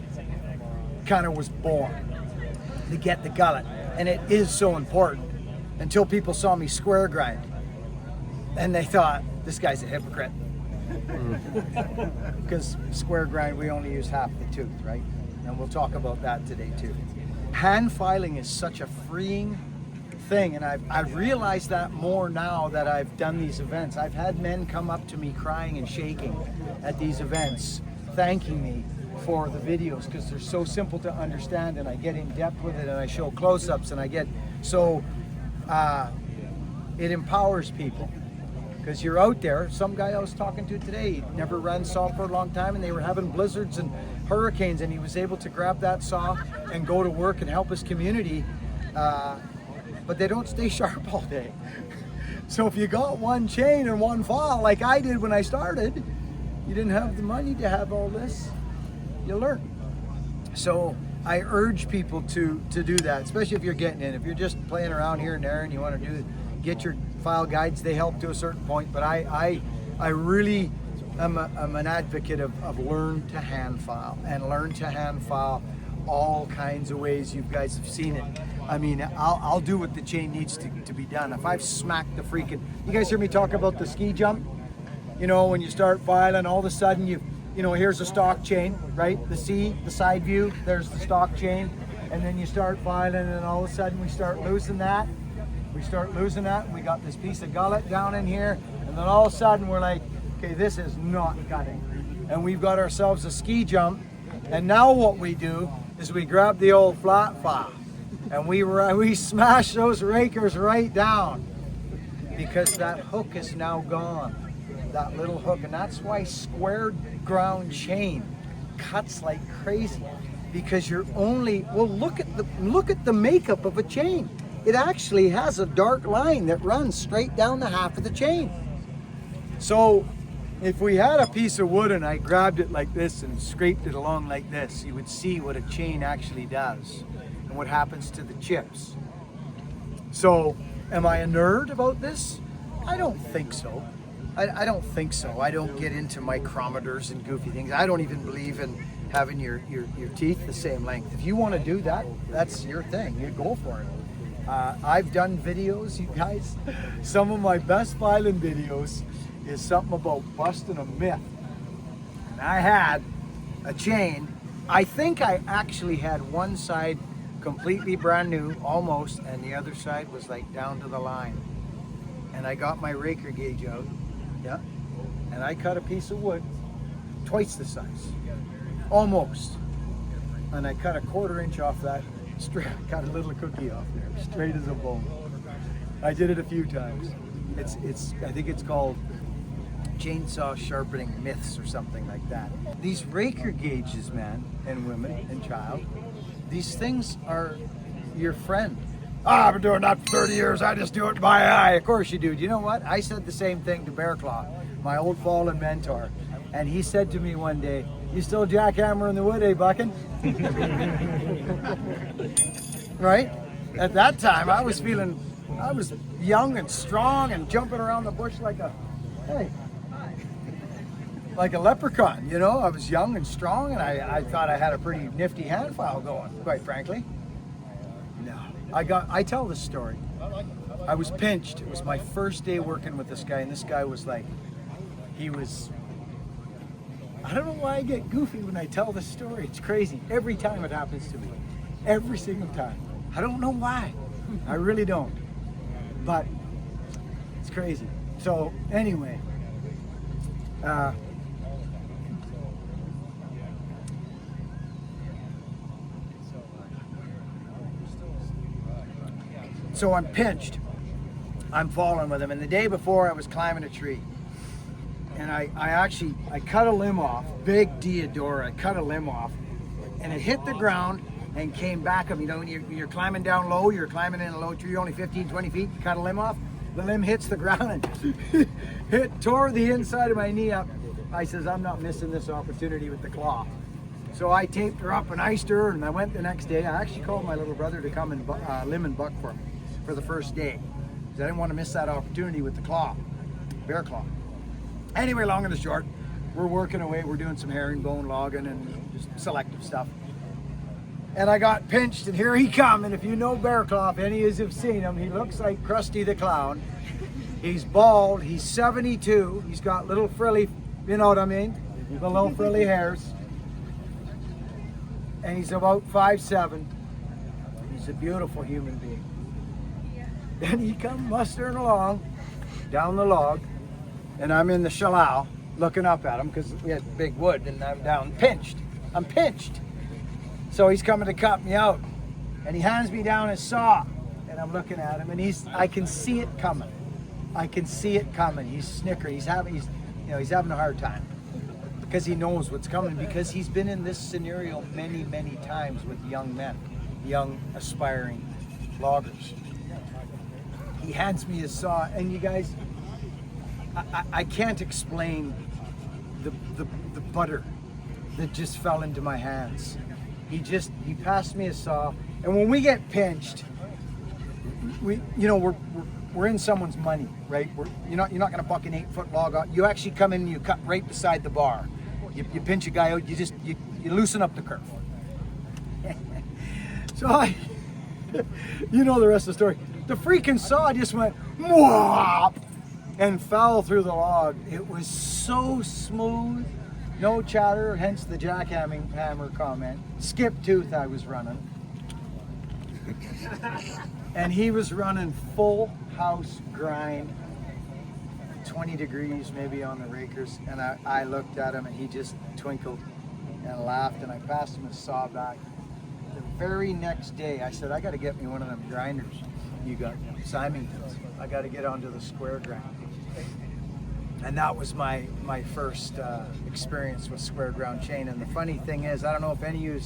kind of was born, to get the gullet. And it is so important until people saw me square grind. And they thought, this guy's a hypocrite. Because square grind, we only use half the tooth, right? And we'll talk about that today too. Hand filing is such a freeing thing, and I've realized that more now that I've done these events. I've had men come up to me crying and shaking at these events, thanking me for the videos because they're so simple to understand, and I get in depth with it, and I show close-ups, and I get so it empowers people because you're out there. Some guy I was talking to today, he never ran saw for a long time, and they were having blizzards and hurricanes, and he was able to grab that saw and go to work and help his community, but they don't stay sharp all day. So if you got one chain and one file like I did when I started, you didn't have the money to have all this, you learn. So I urge people to do that, especially if you're getting in. If you're just playing around here and there and you want to get your file guides, they help to a certain point, but I really am an advocate of learn to hand file, and learn to hand file all kinds of ways. You guys have seen it. I mean, I'll do what the chain needs to be done. If I've smacked the freaking, you guys hear me talk about the ski jump? You know, when you start filing, all of a sudden you know, here's a stock chain, right? The side view, there's the stock chain, and then you start filing, and all of a sudden we start losing that. And we got this piece of gullet down in here, and then all of a sudden we're like, okay, this is not cutting. And we've got ourselves a ski jump, and now what we do is we grab the old flat file, and we smash those rakers right down, because that hook is now gone, that little hook. And that's why square ground chain cuts like crazy, because you're only, well, look at the makeup of a chain. It actually has a dark line that runs straight down the half of the chain. So if we had a piece of wood and I grabbed it like this and scraped it along like this, you would see what a chain actually does and what happens to the chips. So am I a nerd about this? I don't think so. I don't think so. I don't get into micrometers and goofy things. I don't even believe in having your teeth the same length. If you want to do that, that's your thing. You go for it. I've done videos, you guys. Some of my best filing videos is something about busting a myth. And I had a chain. I think I actually had one side completely brand new, almost, and the other side was like down to the line. And I got my raker gauge out, yeah, and I cut a piece of wood twice the size, almost. And I cut a 1/4 inch off that. Straight, cut a little cookie off there, straight as a bone. I did it a few times. I think it's called chainsaw sharpening myths or something like that. These raker gauges, man, and women and child, these things are your friend. I've been doing that for 30 years. I just do it by eye. Of course you do. You know what? I said the same thing to Bear Claw, my old fallen mentor, and he said to me one day, "You still jackhammering the wood, eh, Buckin'?" Right? At that time, I was young and strong and jumping around the bush like a leprechaun, you know? I was young and strong, and I thought I had a pretty nifty hand file going, quite frankly. No. I tell this story. I was pinched. It was my first day working with this guy, and this guy was like, I don't know why I get goofy when I tell this story. It's crazy. Every time it happens to me. Every single time. I don't know why. I really don't. But it's crazy. So anyway, so I'm pinched. I'm falling with him. And the day before I was climbing a tree. And I cut a limb off, big Deodora, I cut a limb off, and it hit the ground and came back up. You know, when you're climbing down low, you're climbing in a low tree, only 15, 20 feet, you cut a limb off, the limb hits the ground and tore the inside of my knee up. I says, I'm not missing this opportunity with the claw. So I taped her up and iced her, and I went the next day. I actually called my little brother to come and limb and buck for me for the first day, because I didn't want to miss that opportunity with the claw, bear claw. Anyway, long and the short, we're working away. We're doing some herringbone logging and just selective stuff. And I got pinched, and here he come. And if you know Bear Claw, if any of you have seen him, he looks like Krusty the Clown. He's bald. He's 72. He's got little frilly, you know what I mean? The little frilly hairs. And he's about 5'7". He's a beautiful human being. Then he come mustering along down the log. And I'm in the shallal looking up at him because we had big wood, and I'm down pinched. I'm pinched. So he's coming to cut me out. And he hands me down his saw. And I'm looking at him, and I can see it coming. I can see it coming. He's snickering. He's having a hard time because he knows what's coming, because he's been in this scenario many, many times with young men, young aspiring loggers. He hands me his saw, and you guys, I can't explain the butter that just fell into my hands. He passed me his saw, and when we get pinched, we're in someone's money, right? You're not going to buck an 8-foot log out. You actually come in and you cut right beside the bar. You pinch a guy out. You loosen up the curve. So you know the rest of the story. The freaking saw just went whop and fell through the log. It was so smooth, no chatter. Hence the jackhammer comment. Skip tooth I was running. And he was running full house grind, 20 degrees maybe on the rakers, and I looked at him and he just twinkled and laughed, and I passed him his saw back. The very next day I said, I got to get me one of them grinders you got, Symingtons. I got to get onto the square grind. And that was my first experience with square ground chain. And the funny thing is, I don't know if any of you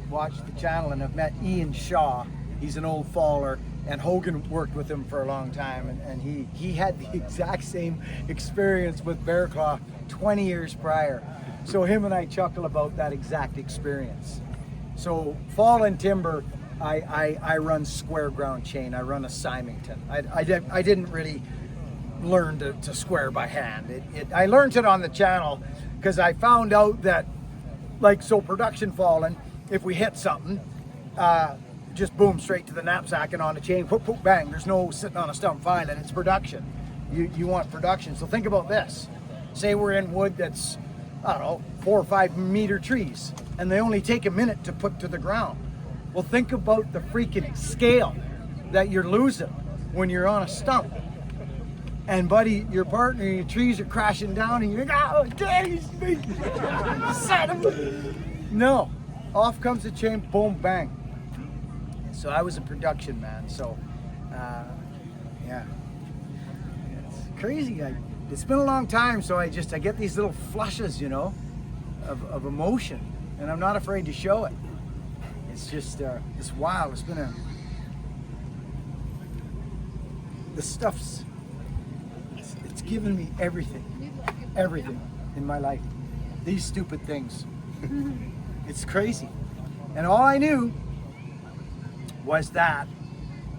watched the channel and have met Ian Shaw. He's an old faller, and Hogan worked with him for a long time, and he had the exact same experience with bear claw 20 years prior. So him and I chuckle about that exact experience. So fallen timber, I run square ground chain. I run a Symington. I didn't really learn to square by hand. I learned it on the channel because I found out that, like, so production fallen, if we hit something, just boom, straight to the knapsack and on the chain, whoop, whoop, bang. There's no sitting on a stump filing. It's production. You want production. So think about this. Say we're in wood that's, I don't know, 4 or 5 meter trees, and they only take a minute to put to the ground. Well, think about the freaking scale that you're losing when you're on a stump. And buddy, your partner, your trees are crashing down, and you're like, oh, daddy's me. No, off comes the chain, boom, bang. So I was a production man. So, yeah, it's crazy. It's been a long time, so I get these little flushes, of emotion, and I'm not afraid to show it. It's just, it's wild. It's been the stuff's, it's given me everything in my life. These stupid things. It's crazy. And all I knew was that,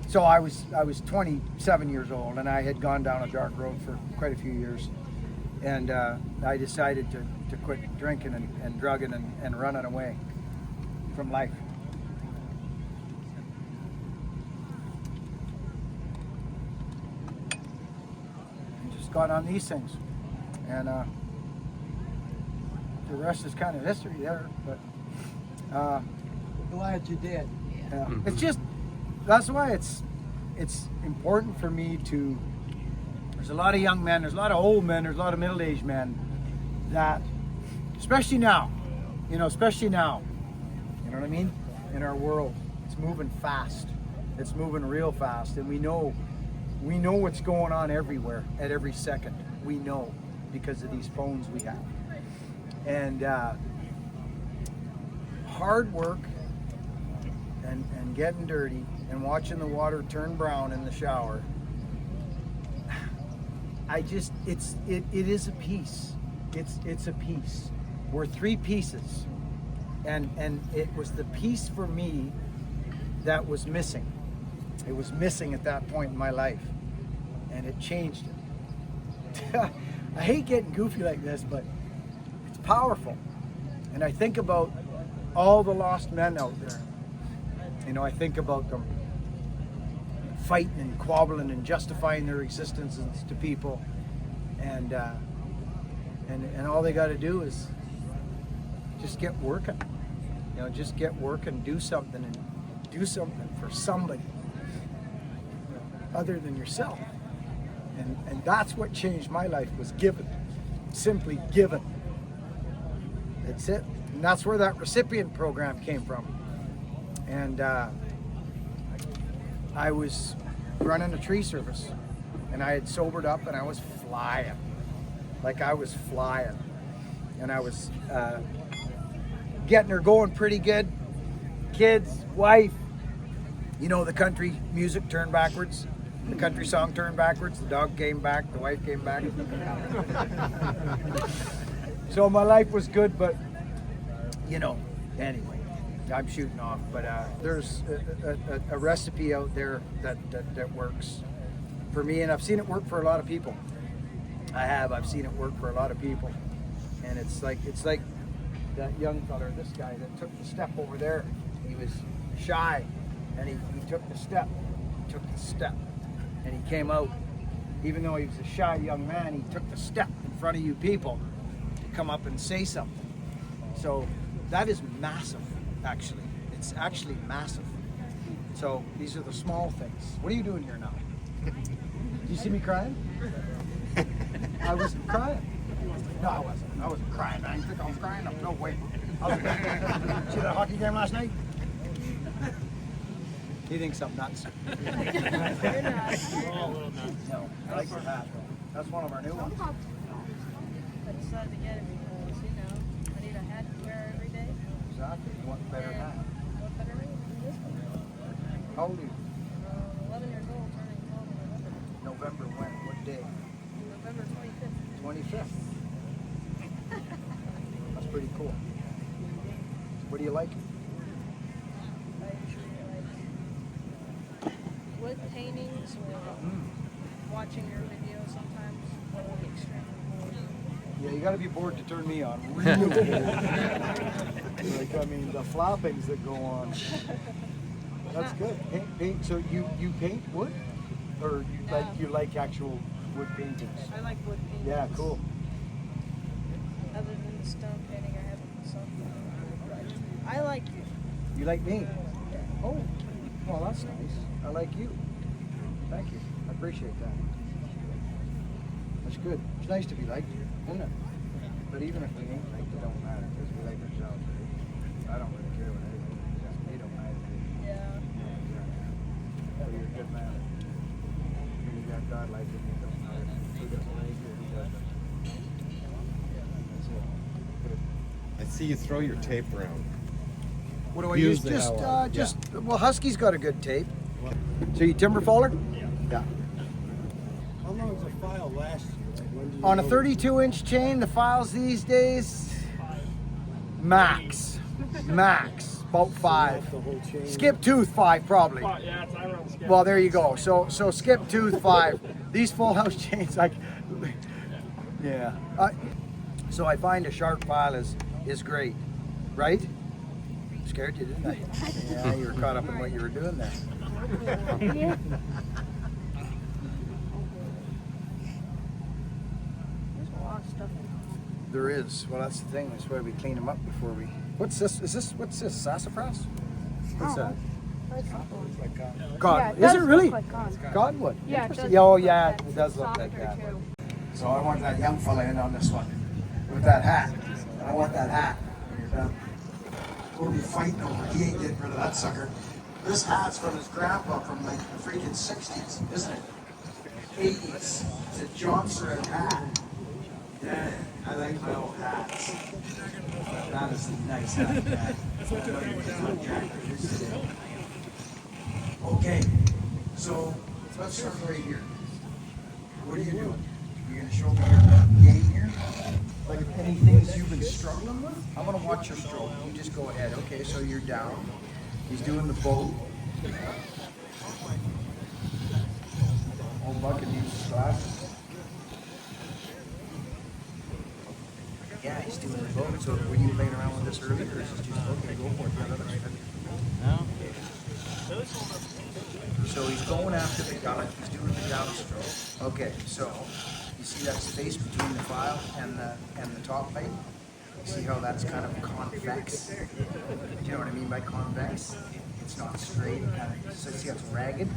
so I was 27 years old, and I had gone down a dark road for quite a few years, and I decided to quit drinking and drugging and running away from life. And just got on these things, and the rest is kind of history there, but Glad you did. yeah. It's just, that's why it's important for me to, there's a lot of young men, there's a lot of old men, there's a lot of middle-aged men that, especially now, you know what I mean? In our world, it's moving fast. It's moving real fast, and we know what's going on everywhere at every second. We know because of these phones we have. And hard work and getting dirty and watching the water turn brown in the shower. It is a piece. It's a piece. We're 3 pieces. And it was the piece for me that was missing. It was missing at that point in my life. And it changed it. I hate getting goofy like this, but it's powerful. And I think about all the lost men out there. I think about them fighting and quabbling and justifying their existences to people, and all they got to do is just get working. Just get working, do something for somebody other than yourself. And that's what changed my life, was giving, simply giving. That's it. And that's where that recipient program came from. And I was running a tree service, and I had sobered up, and I was flying. Like I was flying. And I was getting her going pretty good. Kids, wife, you know, the country music turned backwards. The country song turned backwards. The dog came back. The wife came back. So my life was good, but you know, anyway, I'm shooting off. But there's a recipe out there that works for me, and I've seen it work for a lot of people. I've seen it work for a lot of people, and it's like that young feller, this guy that took the step over there. He was shy, and he took the step. He took the step, and he came out. Even though he was a shy young man, he took the step in front of you people to come up and say something. So that is massive, actually. It's actually massive. So these are the small things. What are you doing here now? Do you see me crying? I wasn't crying. No, I wasn't. I wasn't crying. I didn't think I was crying. No way. See that hockey game last night? He thinks I'm nuts. We're all a little nuts. No, I like the hat. That's one of our new ones. I decided to get it because, you know, I need a hat to wear every day. Exactly. You want a better hat. What better than this one? How old are you? 11 years old, turning 12 in November. November when? What day? November 25th. 25th. That's pretty cool. What do you like? I usually like wood paintings or watching your videos sometimes. When I'm extremely bored. Yeah, you got to be bored to turn me on. Real bored. Like, I mean, the floppings that go on. That's good. Paint. So you paint wood, or you like actual wood paintings? I like wood paintings. Yeah, cool. Other than the stone painting, I haven't something. I like you. You like me? Oh, well, that's nice. I like you. Thank you. I appreciate that. That's good. It's nice to be liked, isn't it? But even if we ain't liked, it don't matter because we like ourselves. Right? I don't really care what anybody thinks. They don't matter. Yeah. So you're a good man. When you got God like it, it don't matter. Who doesn't like you, who doesn't. That's it. Good. I see you throw your tape around. What do I Use use? the hell out. Well, Husky's got a good tape. So you timber faller? Yeah. How long was the file last year? Like, when did you On a know- 32-inch chain, the files these days, max, about 5. The whole chain. Skip tooth 5 probably. Yeah, it's right around the scale. Well, there you go. So skip tooth 5. These full house chains, like, yeah. So I find a sharp file is great, right? Scared you, didn't I? Yeah, you were caught up in what you were doing there. There's a lot of stuff in There is. Well, that's the thing. That's why we clean them up before we. What's this? What's this? Sassafras? What's that? God. Yeah, Is it really? Like cotton. Cottonwood. Yeah, it Interesting. does Yeah, oh look yeah, like that. it does look like Softer, that. too. So I want that young fella in on this one with that hat. I want that hat. We'll be fighting over. He ain't getting rid of that sucker. This hat's from his grandpa from like the freaking 60s, isn't it? 80s. It's a John Surratt hat. Yeah, I like my old hats. That is a nice hat. Okay, so let's start right here. What are you doing? You're gonna show me your game here? Like any things you've been struggling with? I'm gonna watch your stroke. You just go ahead. Okay, so you're down. He's doing the boat. Old Bucket needs his glasses. Yeah, he's doing the boat. So were you playing around with this earlier, or is this just okay? Go for it. Yeah, that's good. No. So he's going after the gullet. He's doing the downstroke. Okay, so you see that space between the file and the top plate? See how that's kind of convex? Do you know what I mean by convex? It's not straight, kind of, so see how it's ragged?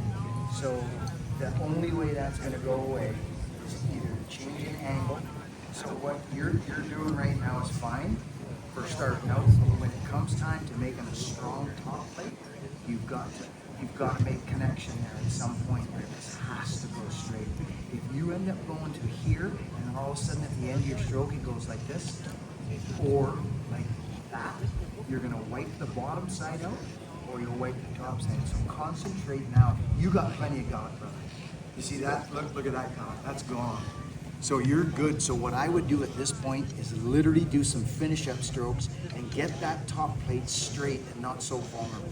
So the only way that's going to go away is either changing angle. So what you're doing right now is fine, for starting out. When it comes time to making a strong top plate, you've got to make connection there at some point where this has to go straight. If you end up going to here and all of a sudden at the end of your stroke it goes like this or like that, you're gonna wipe the bottom side out or you'll wipe the top side. So concentrate now. You got plenty of gullet, brother. You see that? Look at that gullet. That's gone. So you're good. So what I would do at this point is literally do some finish up strokes and get that top plate straight and not so vulnerable.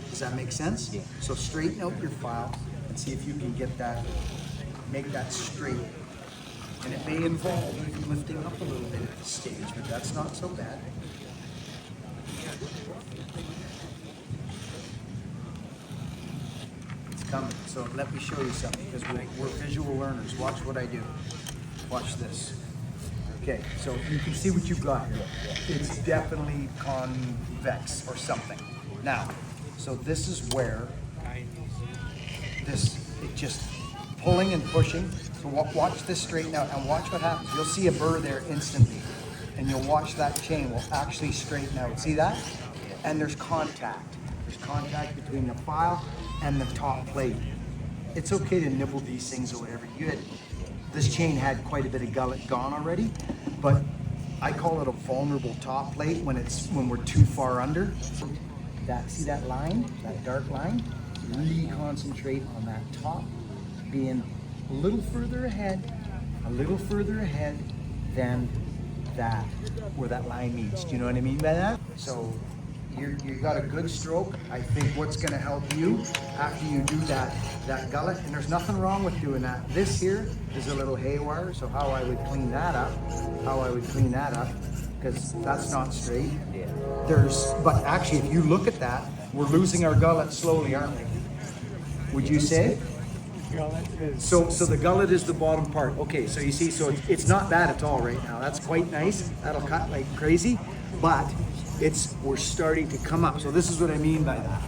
Does that make sense? Yeah. So straighten out your file and see if you can get that, make that straight. And it may involve even lifting up a little bit at the stage, but that's not so bad. It's coming. So let me show you something because we're visual learners. Watch what I do. Watch this. Okay, so you can see what you've got here. It's definitely convex or something. Now, so this is where it just pulling and pushing. So watch this straighten out and watch what happens. You'll see a burr there instantly and you'll watch that chain will actually straighten out. See that? And there's contact. There's contact between the file and the top plate. It's okay to nibble these things or whatever. This chain had quite a bit of gullet gone already, but I call it a vulnerable top plate when we're too far under. See that line, that dark line? Really concentrate on that top being a little further ahead than that, where that line meets. Do you know what I mean by that? So you got a good stroke. I think what's gonna help you after you do that gullet, and there's nothing wrong with doing that. This here is a little haywire, so how I would clean that up, because that's not straight. But actually if you look at that, we're losing our gullet slowly, aren't we? Would you say? So the gullet is the bottom part. Okay, so you see, so it's not bad at all right now. That's quite nice. That'll cut like crazy, but we're starting to come up. So this is what I mean by that.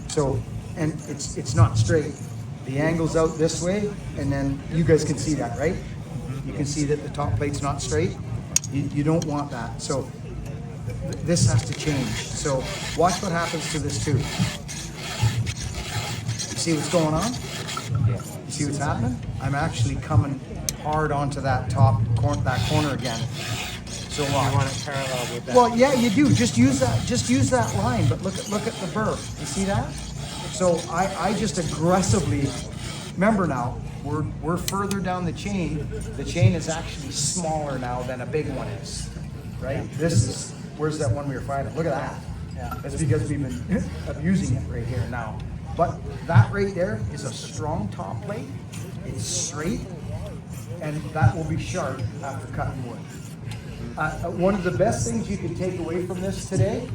So, and it's not straight. The angle's out this way, and then you guys can see that, right? You can see that the top plate's not straight. You don't want that. So this has to change. So watch what happens to this too. You see what's going on? Yeah. You see what's happening? I'm actually coming hard onto that corner again. So You want it parallel with that. well, yeah, you do. Just use that line. But look at the burr. You see that? So I just aggressively. Remember now, we're further down the chain. The chain is actually smaller now than a big one is, right? Where's that one we were fighting? Look at that. Yeah, that's because we've been abusing it right here now. But that right there is a strong top plate. It's straight, and that will be sharp after cutting wood. One of the best things you can take away from this today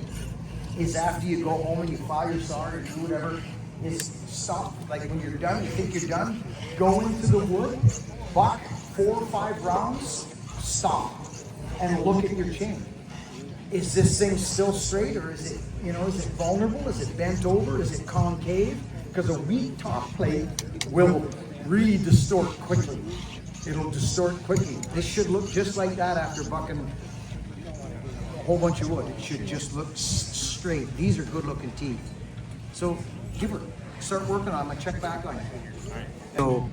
is after you go home and you file your saw or do whatever, is stop. Like when you're done, you think you're done, go into the wood, buck 4 or 5 rounds, stop, and look at your chain. Is this thing still straight, or is it vulnerable? Is it bent over? Is it concave? Because a weak top plate will really distort quickly. It'll distort quickly. This should look just like that after bucking a whole bunch of wood. It should just look straight. These are good looking teeth. So start working on them. Check back on it. So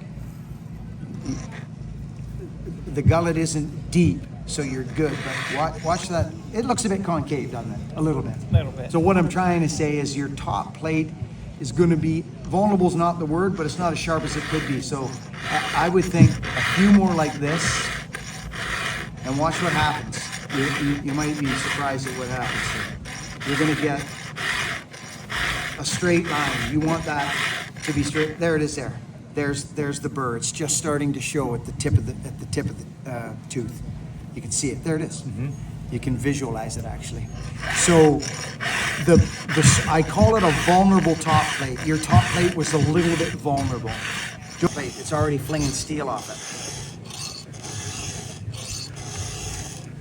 the gullet isn't deep, so you're good. But watch that. It looks a bit concave, doesn't it? A little bit. So what I'm trying to say is your top plate is going to be, vulnerable is not the word, but it's not as sharp as it could be. So I would think a few more like this, and watch what happens. You might be surprised at what happens. You're going to get a straight line. You want that to be straight. There it is. There's the burr. It's just starting to show at the tip of the tooth. You can see it. There it is. Mm-hmm. You can visualize it actually. So I call it a vulnerable top plate. Your top plate was a little bit vulnerable. It's already flinging steel off it.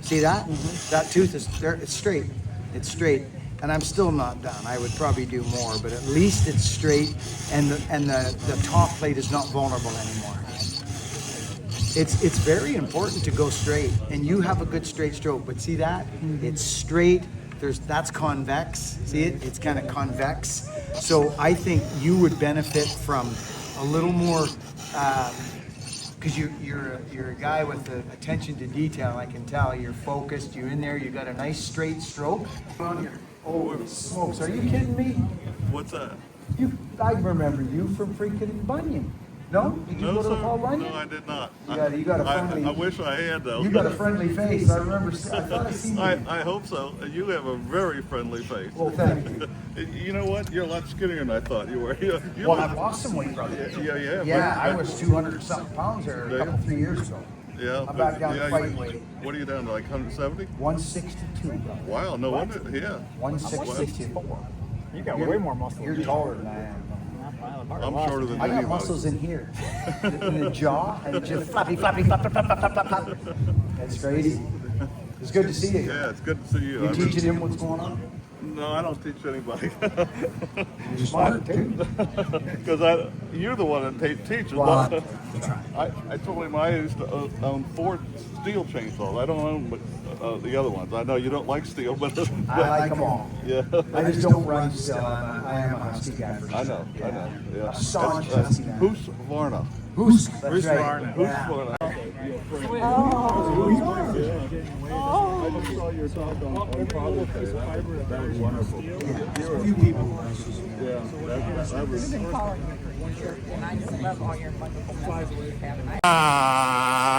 See that? Mm-hmm. That tooth is there. It's straight. It's straight. And I'm still not done. I would probably do more, but at least it's straight, and the top plate is not vulnerable anymore. It's very important to go straight, and you have a good straight stroke. But see that? It's straight. That's convex. See it? It's kind of convex. So I think you would benefit from a little more, because you're a guy with the attention to detail. I can tell you're focused. You're in there. You got a nice straight stroke. Oh smokes! Are you kidding me? What's that? I remember you from freaking Bunyan. No? Did you No, go to sir. Paul Bunyan? No, I did not. You got a friendly. I wish I had though. You got a friendly face. I remember. I thought I seen you. I hope so. You have a very friendly face. Well, thank you. You know what? You're a lot skinnier than I thought you were. You Well, look- I've lost some weight, brother. Yeah. Yeah, but- I was 200 something pounds there a couple 3 years ago. Yeah. I'm back down to yeah, fighting weight. What are you down to? Like 170? 162, brother. Wow. No wonder. Yeah. 162. You got way more muscle. You're taller than I am. I'm shorter than I got anybody. muscles in here, in the jaw, and just flappy, flap, flap, flap, flap, flap, flap. That's crazy. It's good to see you. Yeah, it's good to see you. You I teaching mean- him what's going on? No, I don't teach anybody. You're smart too. Because you're the one that teaches. Wow. I told him I used to own 4 steel chainsaws. I don't own but, the other ones. I know you don't like steel, but I like them all. yeah. I just don't run still. I am a husky guy for sure. I know. Yeah. A staunch husky guy. Husqvarna. Husk, that's right. Husqvarna. Yeah. Husqvarna. I just saw your talk on Father's Day. That was wonderful. A few people. Yeah. That was. And I just love all your wonderful messages you have. And I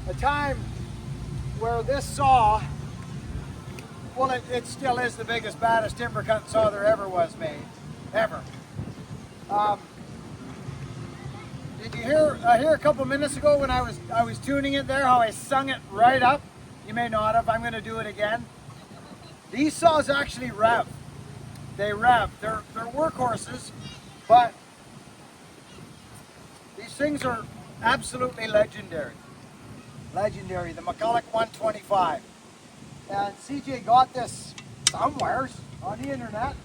A time where this saw, well, it still is the biggest, baddest timber cutting saw there ever was made, ever. Did you hear a couple minutes ago when I was tuning it there, how I sung it right up? You may not have. I'm going to do it again. These saws actually rev. They rev. They're workhorses, but these things are absolutely legendary. Legendary, the McCulloch 125. And CJ got this somewheres on the internet.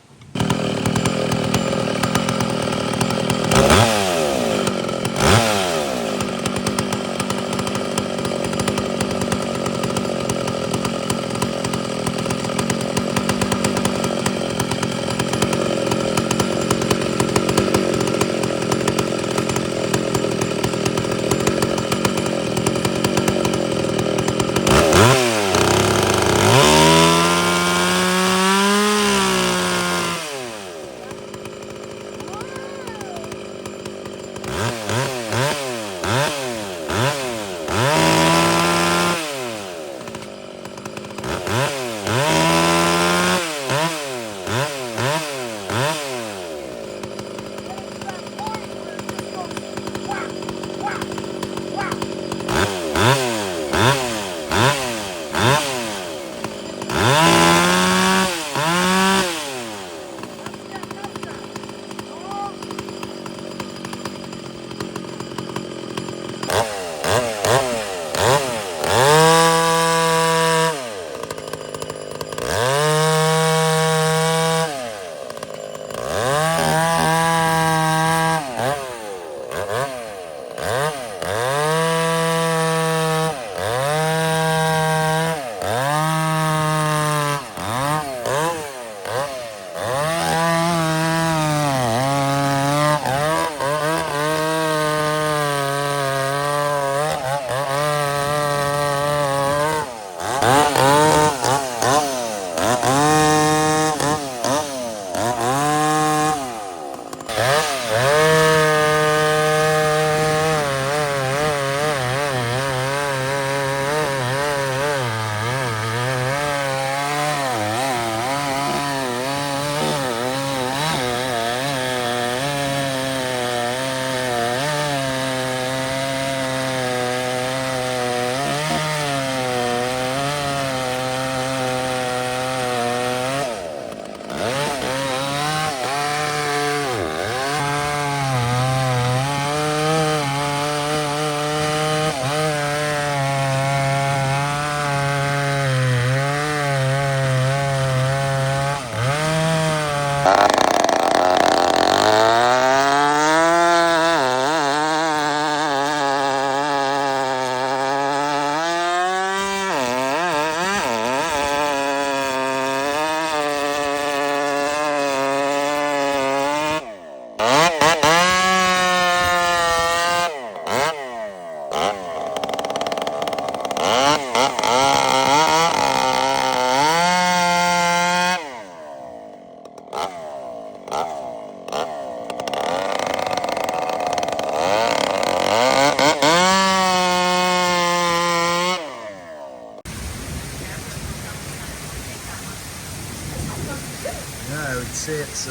say it's,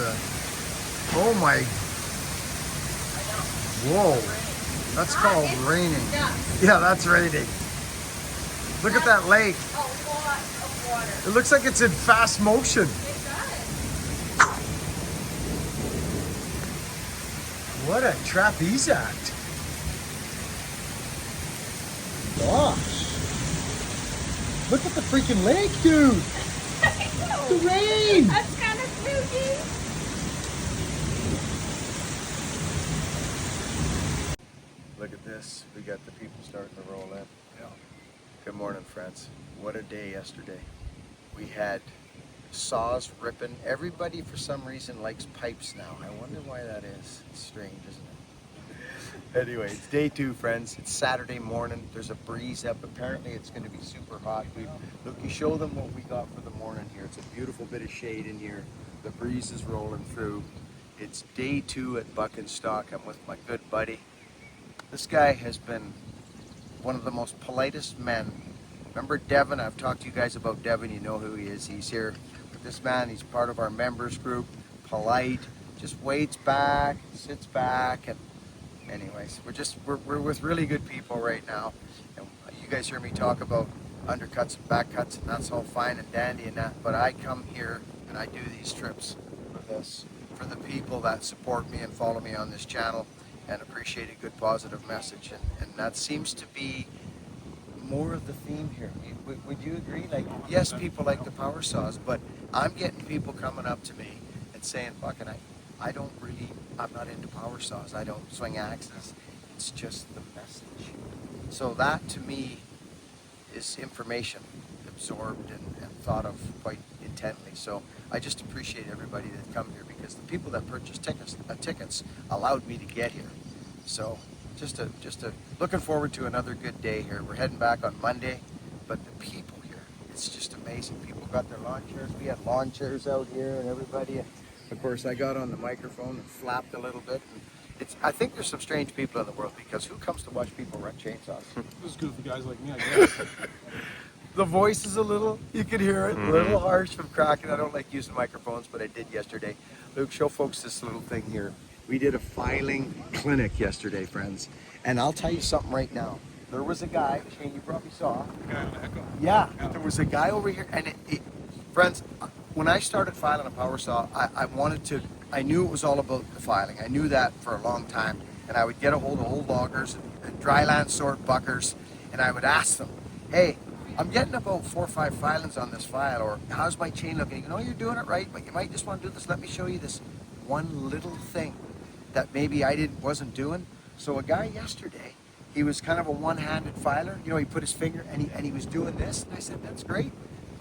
oh my, whoa, that's called raining. Yeah, that's raining. Look at that lake. A lot of water. It looks like it's in fast motion. It does. What a trapeze act. Gosh. Look at the freaking lake, dude. The rain. That's kind of spooky. Look at this. We got the people starting to roll in. Yeah. Good morning, friends. What a day yesterday. We had saws ripping. Everybody, for some reason, likes pipes now. I wonder why that is. It's strange, isn't it? Anyway, it's day 2, friends. It's Saturday morning. There's a breeze up. Apparently, it's going to be super hot. Look, you show them what we got for the morning here. It's a beautiful bit of shade in here. The breeze is rolling through. It's day 2 at Buckin'Stock. I'm with my good buddy. This guy has been one of the most politest men. Remember Devin? I've talked to you guys about Devin. You know who he is. He's here. But this man, he's part of our members group. Polite, just waits back, sits back, and anyways, we're with really good people right now. And you guys hear me talk about undercuts and back cuts, and that's all fine and dandy and that. But I come here and I do these trips for this, for the people that support me and follow me on this channel and appreciate a good positive message. And that seems to be more of the theme here. Would you agree? Like, yes, people like the power saws, but I'm getting people coming up to me and saying, fucking, I'm not into power saws. I don't swing axes. It's just the message. So that to me is information absorbed and thought of quite intently. So I just appreciate everybody that come here, because the people that purchased tickets allowed me to get here. So just looking forward to another good day here. We're heading back on Monday, but the people here, it's just amazing. People got their lawn chairs. We had lawn chairs out here and everybody. Of course, I got on the microphone and flapped a little bit. And I think there's some strange people in the world, because who comes to watch people run chainsaws? This is good for guys like me, I guess. The voice is a little, you can hear it, a little harsh from cracking. I don't like using microphones, but I did yesterday. Luke, show folks this little thing here. We did a filing clinic yesterday, friends. And I'll tell you something right now. There was a guy, Shane, you probably saw. The guy on the Echo. Yeah, there was a guy over here. And friends, when I started filing a power saw, I knew it was all about the filing. I knew that for a long time. And I would get a hold of old loggers and dry land sort buckers, and I would ask them, hey, I'm getting about 4 or 5 filings on this file, or how's my chain looking? You know, you're doing it right, but you might just want to do this. Let me show you this one little thing that maybe I wasn't doing. So a guy yesterday, he was kind of a one-handed filer. You know, he put his finger and he was doing this. And I said, that's great.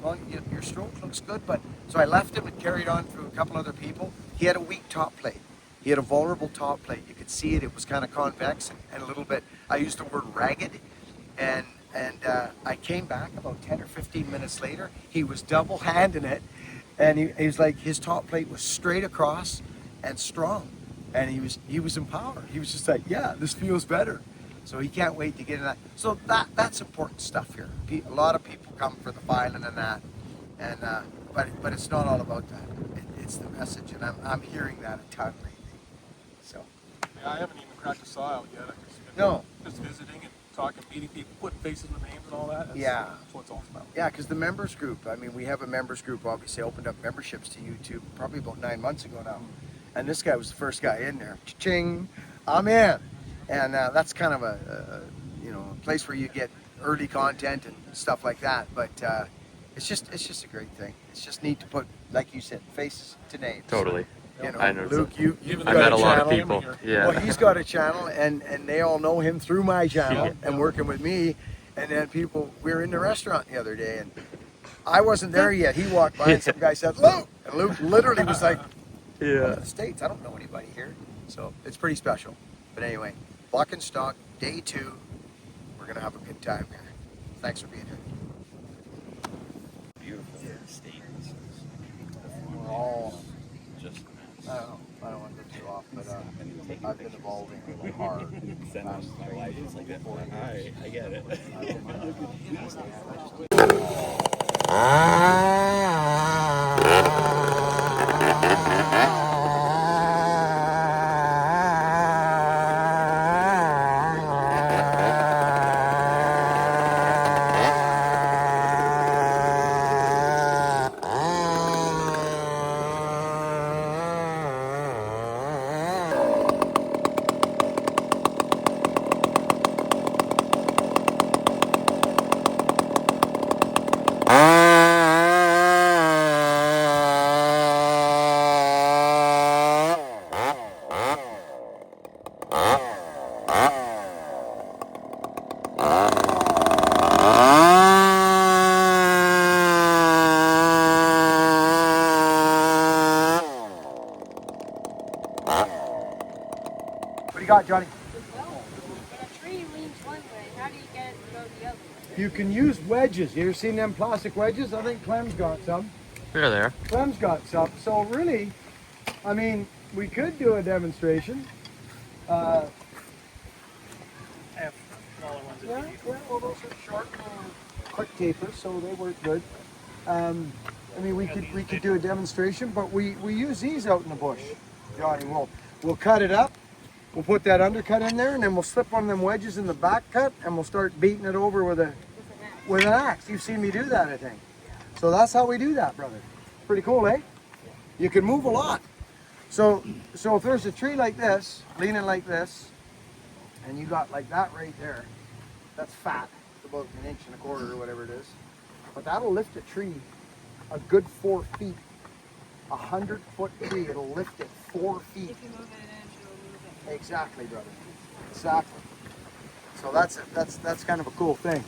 Well, your stroke looks good. But so I left him and carried on through a couple other people. He had a weak top plate. He had a vulnerable top plate. You could see it. It was kind of convex and a little bit, I used the word ragged. And I came back about 10 or 15 minutes later. He was double-handing it. And he was like, his top plate was straight across and strong. And he was empowered. He was just like, yeah, this feels better. So he can't wait to get in that. So that's important stuff here. A lot of people come for the filing and that. And but it's not all about that. It's the message, and I'm hearing that a ton lately. So. Yeah, I haven't even cracked a saw out yet. I've just No. Just visiting and talking, meeting people, putting faces with names and all that. That's what it's all about. Yeah, because the members group, I mean, we have a members group, obviously, opened up memberships to YouTube probably about 9 months ago now. And this guy was the first guy in there. Cha-ching, I'm in. And that's kind of a place where you get early content and stuff like that. But it's just a great thing. It's just neat to put, like you said, faces to names. Totally. You know, I know. Luke, you've I got met a lot channel. of people. Yeah. Well, he's got a channel, and they all know him through my channel and working with me. And then we were in the restaurant the other day, and I wasn't there yet. He walked by, and some guy said, Luke! And Luke literally was like, I'm in the States. I don't know anybody here. So it's pretty special. But anyway, Buckin'Stock, day 2. We're going to have a good time here. Thanks for being here. Beautiful. State. We're all just, I don't want to go too off, but I've been evolving really hard. My wife is like, alright, I get it. I don't, got, Johnny? When a tree leans one way, how do you get it to go the other way? You can use wedges. You ever seen them plastic wedges? I think Clem's got some. There, there. Clem's got some. So really, I mean, we could do a demonstration. Yeah, well, those are short, quick tapers, so they work good. I mean, we could do a demonstration, but we use these out in the bush, Johnny. We'll cut it up. We'll put that undercut in there, and then we'll slip one of them wedges in the back cut, and we'll start beating it over with an axe. You've seen me do that, I think. So that's how we do that, brother. Pretty cool, eh? You can move a lot. So if there's a tree like this, leaning like this, and you got like that right there, that's fat. It's about 1.25 inches or whatever it is. But that'll lift a tree a good 4 feet. 100-foot tree, it'll lift it 4 feet. If you move it an inch, it'll move it. Exactly, brother. Exactly. So that's kind of a cool thing.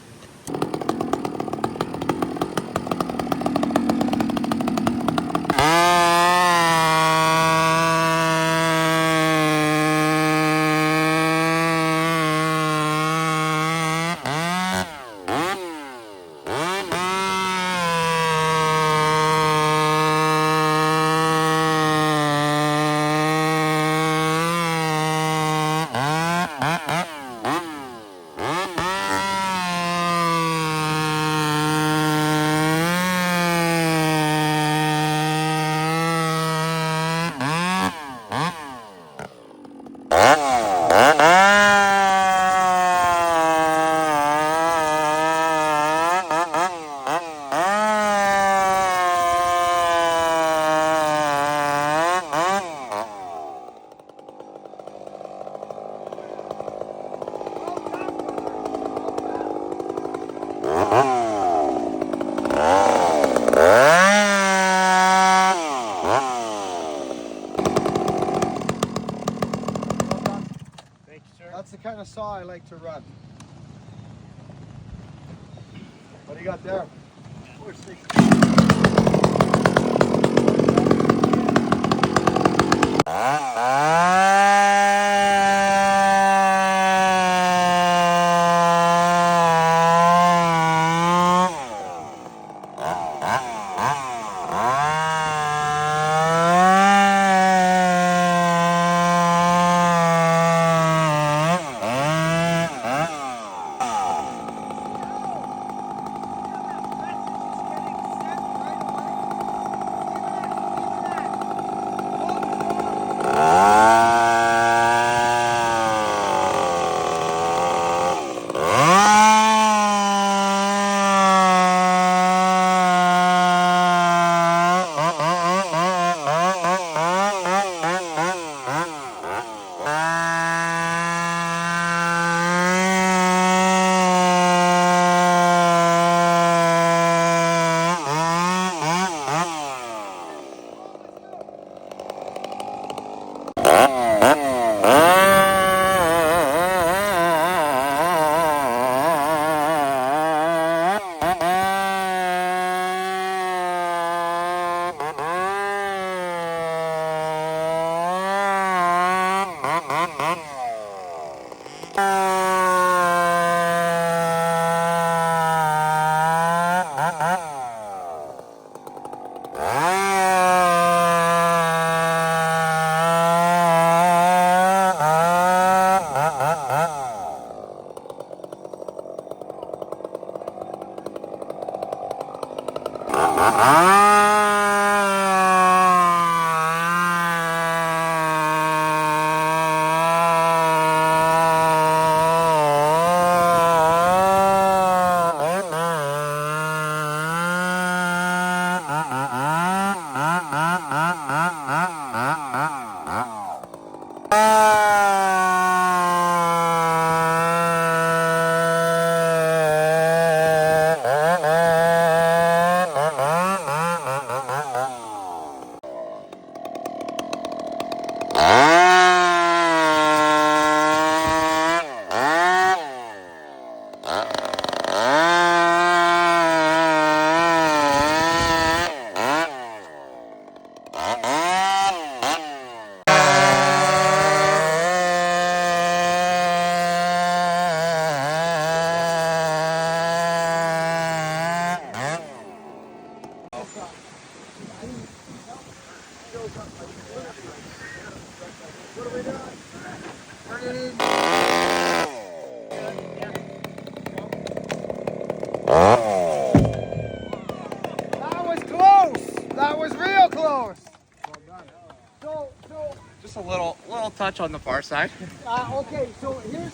That's the kind of saw I like to run. What do you got there? 460. notch on the far side. Okay, so here's.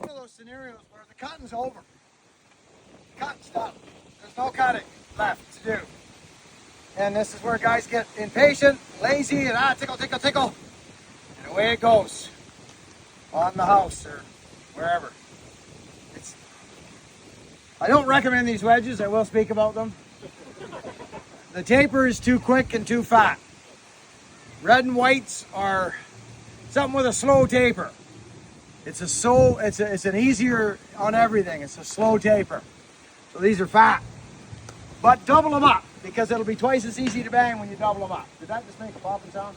One of those scenarios where the cutting's over. Cutting's done. There's no cutting left to do. And this is where guys get impatient, lazy, and tickle, tickle, tickle. And away it goes. On the house or wherever. I don't recommend these wedges. I will speak about them. The taper is too quick and too fat. Red and whites are something with a slow taper. It's an easier on everything. It's a slow taper. So these are fat. But double them up because it'll be twice as easy to bang when you double them up. Did that just make a popping sound?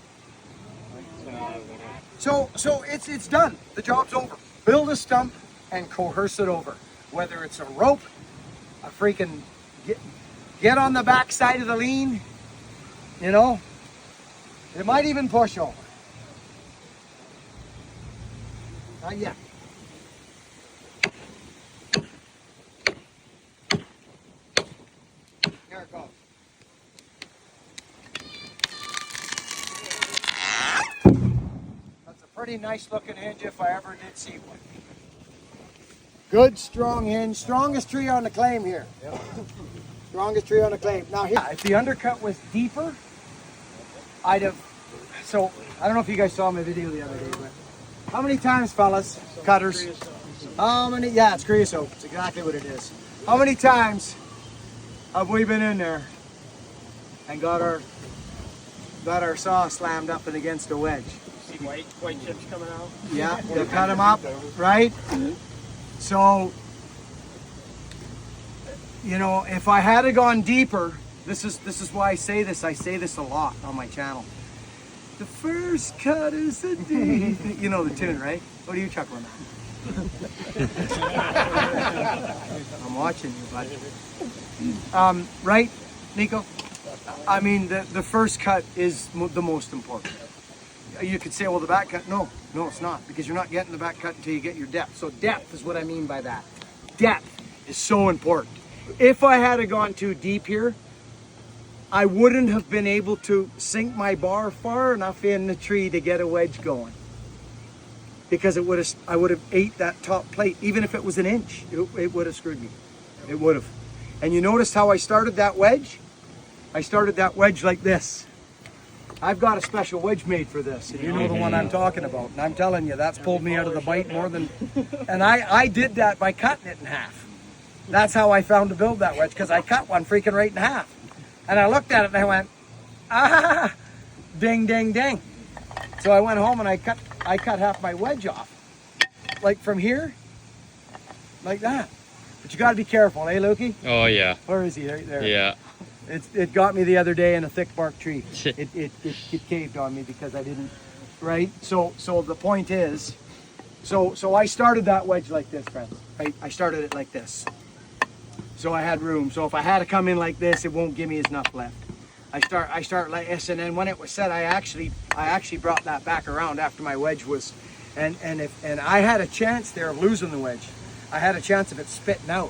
So it's done. The job's over. Build a stump and coerce it over. Whether it's a rope, a freaking get on the back side of the lean, you know. It might even push over. Not yet. Here it goes. That's a pretty nice looking hinge if I ever did see one. Good, strong hinge. Strongest tree on the claim here. Yep. Strongest tree on the claim. Now here, if the undercut was deeper, I'd have So I don't know if you guys saw my video the other day, but how many times, fellas, cutters? How many? Yeah, it's creosote. It's exactly what it is. How many times have we been in there and got our saw slammed up and against a wedge? See white chips coming out? Yeah, you cut them up, right? So, you know, if I had gone deeper, this is why I say this a lot on my channel. The first cut is the deep. You know the tune, right? What are you chuckling at? I'm watching you, bud. Right, Nico? I mean, the first cut is the most important. You could say, well, the back cut. No, it's not, because you're not getting the back cut until you get your depth. So depth is what I mean by that. Depth is so important. If I had gone too deep here, I wouldn't have been able to sink my bar far enough in the tree to get a wedge going, because I would have ate that top plate. Even if it was an inch, it would have screwed me. It would have. And you noticed how I started that wedge? I started that wedge like this. I've got a special wedge made for this, and you know the one I'm talking about. And I'm telling you, that's pulled me out of the bite more than... And I did that by cutting it in half. That's how I found to build that wedge, because I cut one freaking right in half. And I looked at it and I went, ah, ding, ding, ding. So I went home and I cut half my wedge off. Like from here, like that. But you got to be careful, eh, Lukey? Oh yeah. Where is he? Right there. Yeah. It got me the other day in a thick bark tree. It caved on me because I didn't, right? So the point is, so I started that wedge like this, friends. Right? I started it like this. So I had room. So if I had to come in like this, it won't give me enough left. I start like this, and then when it was set, I actually brought that back around after my wedge was, and I had a chance there of losing the wedge. I had a chance of it spitting out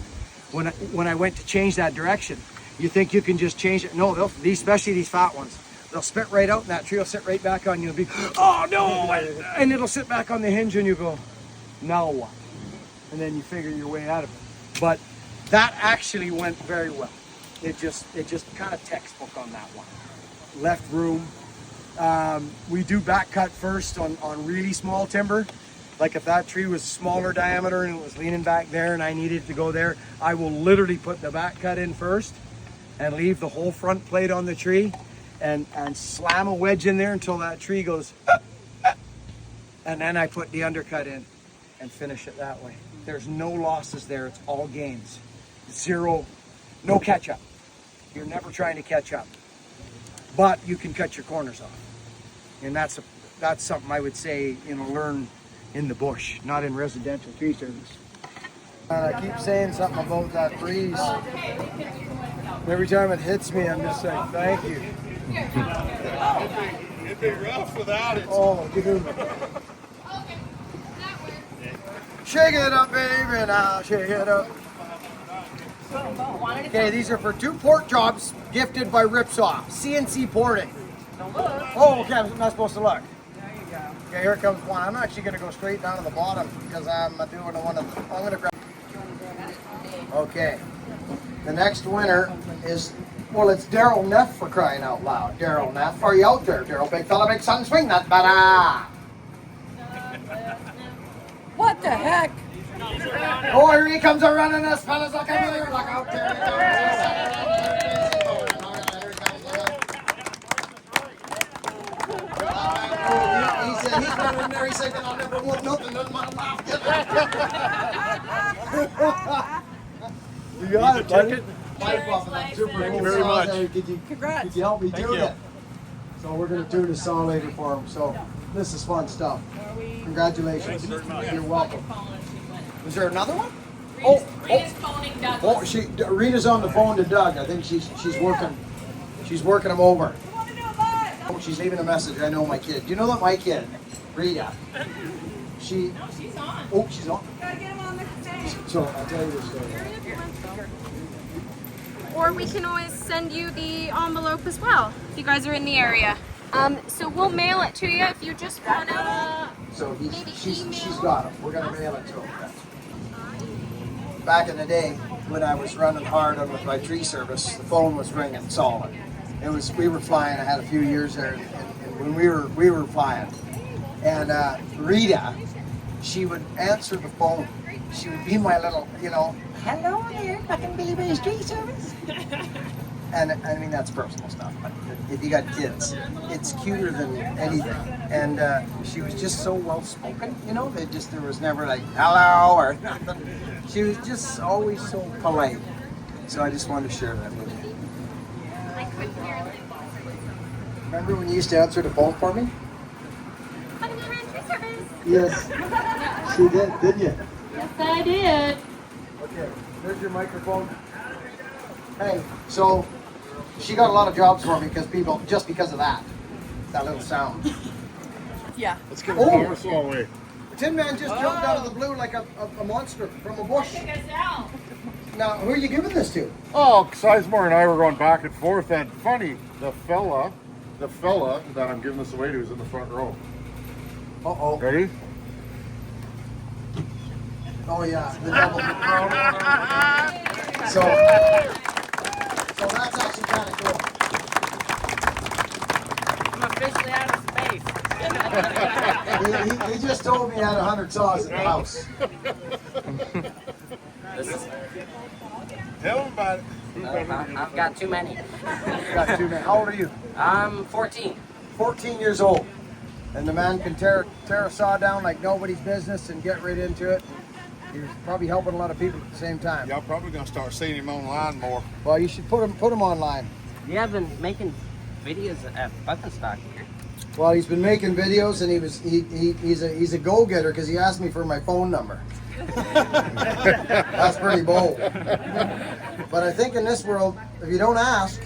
when I went to change that direction. You think you can just change it? No, especially these fat ones. They'll spit right out, and that tree will sit right back on you and be, oh no! And it'll sit back on the hinge, and you go, now what? And then you figure your way out of it. But that actually went very well. It just kind of textbook on that one. Left room. We do back cut first on really small timber. Like if that tree was smaller diameter and it was leaning back there and I needed to go there, I will literally put the back cut in first and leave the whole front plate on the tree and slam a wedge in there until that tree goes and then I put the undercut in and finish it that way. There's no losses there. It's all gains. Zero, no catch up. You're never trying to catch up, but you can cut your corners off. And that's something I would say, learn in the bush, not in residential tree service. And I keep saying something about that breeze. Every time it hits me, I'm just like, thank you. It'd be rough without it. Oh, dude. Shake it up, baby, now shake it up. Okay, these are for 2 pork chops gifted by Ripsaw. CNC porting. Oh, okay, I'm not supposed to look. There you go. Okay, here comes one. I'm actually going to go straight down to the bottom because I'm doing one of the... I'm going to grab... Okay. The next winner is... Well, it's Daryl Neff, for crying out loud. Daryl Neff, are you out there? Daryl, big fella, big sun, swing that better. What the heck? Oh, here he comes running, this fella's looking here. Look out there. He's running there. He's thinking, I'll never want nothing. Doesn't want to laugh. You got it, buddy. Thank you very much. Could you help me do it? So we're going to do the saw later for him. So this is fun stuff. Congratulations. You're welcome. Is there another one? Rita's phoning Douglas. Rita's on the phone to Doug. I think she's working. She's working him over. Oh, she's leaving a message. I know my kid. Do you know that my kid, Rita? No, she's on. Oh, she's on. Gotta get him on the thing. So I'll tell you this story. Or we can always send you the envelope as well if you guys are in the area. So we'll mail it to you if you just want to. So she's got him. We're gonna mail it to him. Back in the day when I was running hard on with my tree service, the phone was ringing solid. We were flying. I had a few years there in when we were flying. And Rita, she would answer the phone. She would be my little, hello there, Buckin'Stock Street Service. And I mean, that's personal stuff, but if you got kids, it's cuter than anything. And she was just so well spoken, there was never like hello or nothing. She was just always so polite. So I just wanted to share that with you. Remember when you used to answer the phone for me? Yes, she did, didn't you? Yes, I did. Okay, there's your microphone. Hey, so she got a lot of jobs for me just because of that little sound. Yeah. Let's get a power saw away. The Tin Man just jumped out of the blue like a monster from a bush. Now, who are you giving this to? Oh, Sizemore and I were going back and forth, and funny, the fella that I'm giving this away to is in the front row. Uh-oh. Ready? Oh yeah, the double. So that's actually kind of cool. I'm officially out of space. He just told me he had 100 saws in the house. Tell him about it. I've got too many. Got 2 men. How old are you? I'm 14. 14 years old. And the man can tear a saw down like nobody's business and get right into it. He's probably helping a lot of people at the same time. Y'all probably gonna start seeing him online more. Well, you should put him online. You have been making videos at Buckin'Stock here. Well, he's been making videos, and he's a go-getter because he asked me for my phone number. That's pretty bold. But I think in this world, if you don't ask,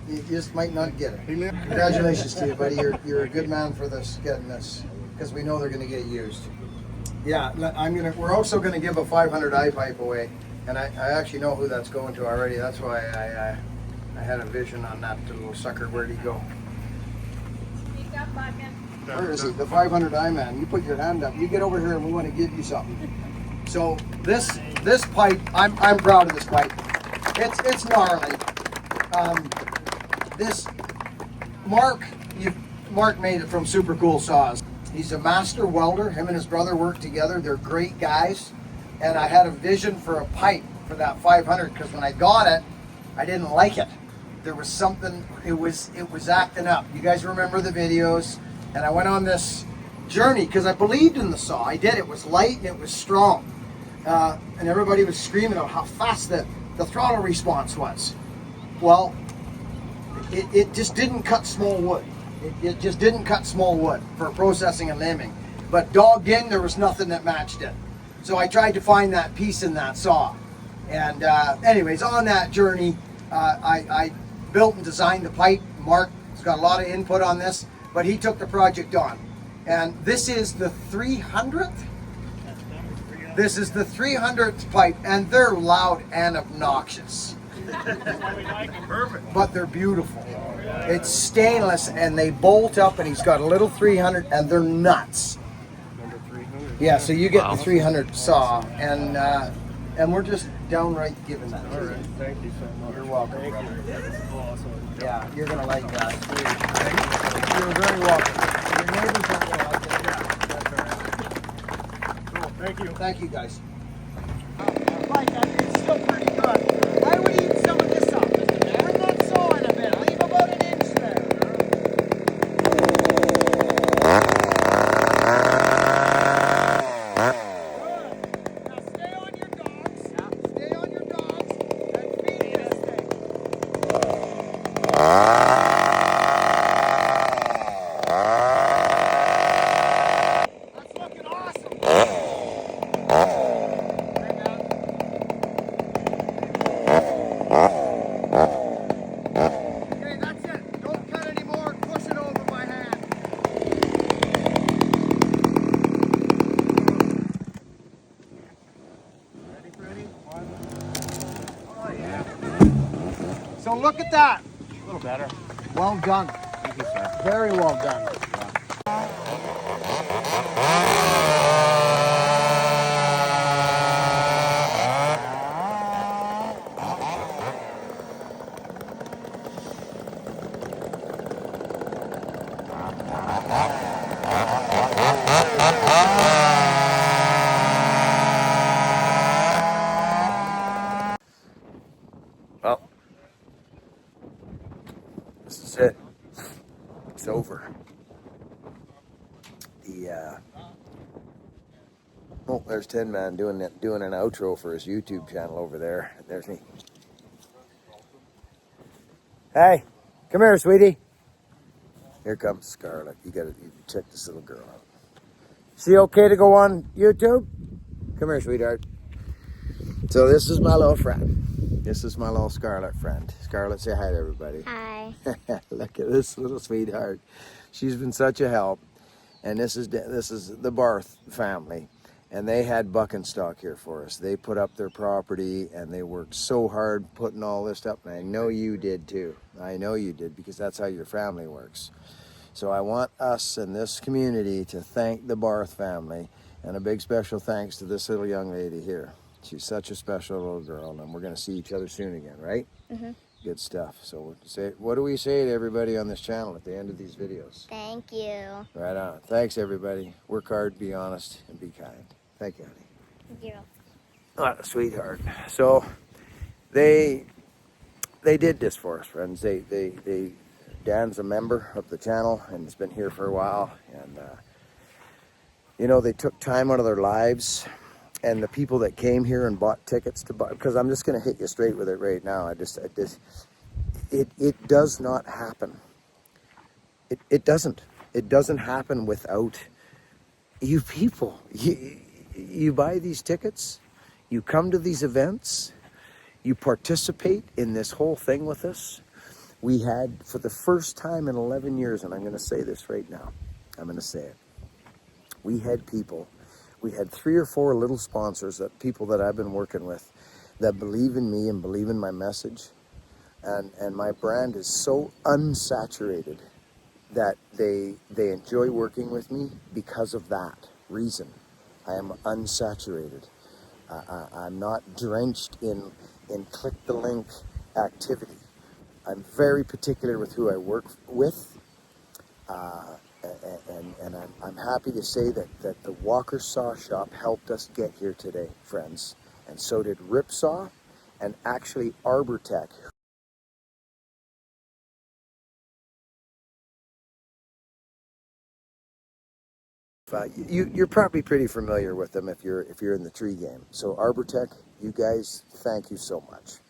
you just might not get it. Congratulations to you, buddy. You're a good man for getting this, because we know they're going to get used. Yeah, we're also going to give a 500 eye pipe away, and I actually know who that's going to already. That's why I had a vision on that little sucker. Where'd he go? Where is he? The 500 eye man. You put your hand up. You get over here, and we want to give you something. So this pipe, I'm proud of this pipe. It's gnarly. Mark made it from super cool saws. He's a master welder. Him and his brother work together. They're great guys. And I had a vision for a pipe for that 500 because when I got it, I didn't like it. There was something, it was acting up. You guys remember the videos. And I went on this journey because I believed in the saw. I did. It was light and it was strong. And everybody was screaming about how fast the throttle response was. Well, it just didn't cut small wood. It just didn't cut small wood for processing and liming. But dogged in, there was nothing that matched it. So I tried to find that piece in that saw. And anyways, on that journey, I built and designed the pipe. Mark has got a lot of input on this, but he took the project on. And this is the 300th? This is the 300th pipe, and they're loud and obnoxious. But they're beautiful. It's stainless, and they bolt up, and he's got a little 300, and they're nuts. Yeah, so you get the 300 saw, and we're just downright giving that. All right, thank you so much. You're welcome, Thank brother. you. That's awesome. Yeah, you're gonna like that. You're very welcome. Your neighbors don't know how to get it. That's all right. Cool, thank you. Thank you, guys. Like, it's still pretty good. I would eat some of this up. Turn that saw in a bit. Leave about an inch there. Now stay on your dogs. Stay on your dogs and feed this thing. That's looking awesome. Okay, that's it. Don't cut anymore. Push it over by hand. Ready, Freddie? One. Oh, yeah. So look at that. A little better. Well done. Thank you, sir. Very well done. it's over. Oh, there's Tin Man doing an outro for his YouTube channel over there. There's me. Hey, come here, sweetie. Here comes Scarlett. You check this little girl out. She okay to go on YouTube? Come here, sweetheart. So this is my little friend. This is my little Scarlett friend. Scarlett, say hi to everybody. Hi. Look at this little sweetheart. She's been such a help. And this is the Barth family. And they had Buckin'Stock here for us. They put up their property and they worked so hard putting all this up. And I know you did too. I know you did, because that's how your family works. So I want us and this community to thank the Barth family, and a big special thanks to this little young lady here. She's such a special little girl, and we're going to see each other soon again, right? Mm-hmm. Good stuff. So what do we say to everybody on this channel at the end of these videos? Thank you. Right on. Thanks, everybody. Work hard, be honest, and be kind. Thank you, honey. Thank you. Oh, sweetheart. So they did this for us, friends. Dan's a member of the channel and has been here for a while, and they took time out of their lives, and the people that came here and bought tickets to buy, because I'm just going to hit you straight with it right now. It does not happen. It doesn't happen without you people. You buy these tickets, you come to these events, you participate in this whole thing with us. We had, for the first time in 11 years, and I'm going to say this right now, I'm going to say it. We had 3 or 4 little sponsors, people that I've been working with, that believe in me and believe in my message. And my brand is so unsaturated that they enjoy working with me because of that reason. I am unsaturated. I'm not drenched in click the link activity. I'm very particular with who I work with, and I'm happy to say that the Walker Saw Shop helped us get here today, friends, and so did Ripsaw, and actually Arbor Tech. You're probably pretty familiar with them if you're in the tree game. So Arbor Tech, you guys, thank you so much.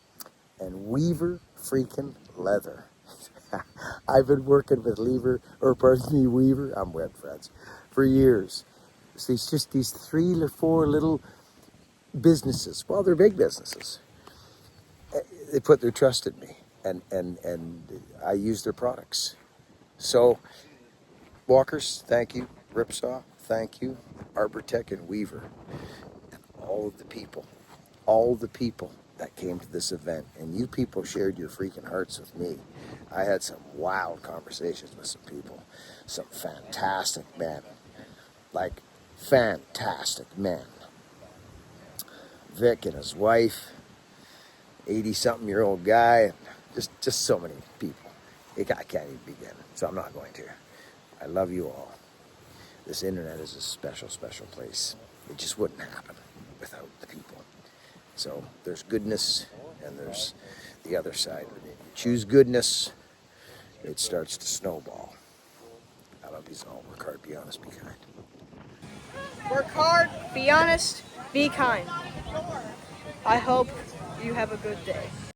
And Weaver freaking Leather. I've been working with Weaver, I'm web friends, for years. So it's just these 3 or 4 little businesses. Well, they're big businesses. They put their trust in me, and I use their products. So Walkers, thank you. Ripsaw, thank you. Arbor Tech and Weaver, and all the people that came to this event, and you people shared your freaking hearts with me. I had some wild conversations with some people, some fantastic men, like fantastic men. Vic and his wife, 80-something-year-old guy, and just so many people. I can't even begin, so I'm not going to. I love you all. This internet is a special, special place. It just wouldn't happen without the people. So there's goodness, and there's the other side. When you choose goodness, it starts to snowball. I love you all. Work hard, be honest, be kind. Work hard, be honest, be kind. I hope you have a good day.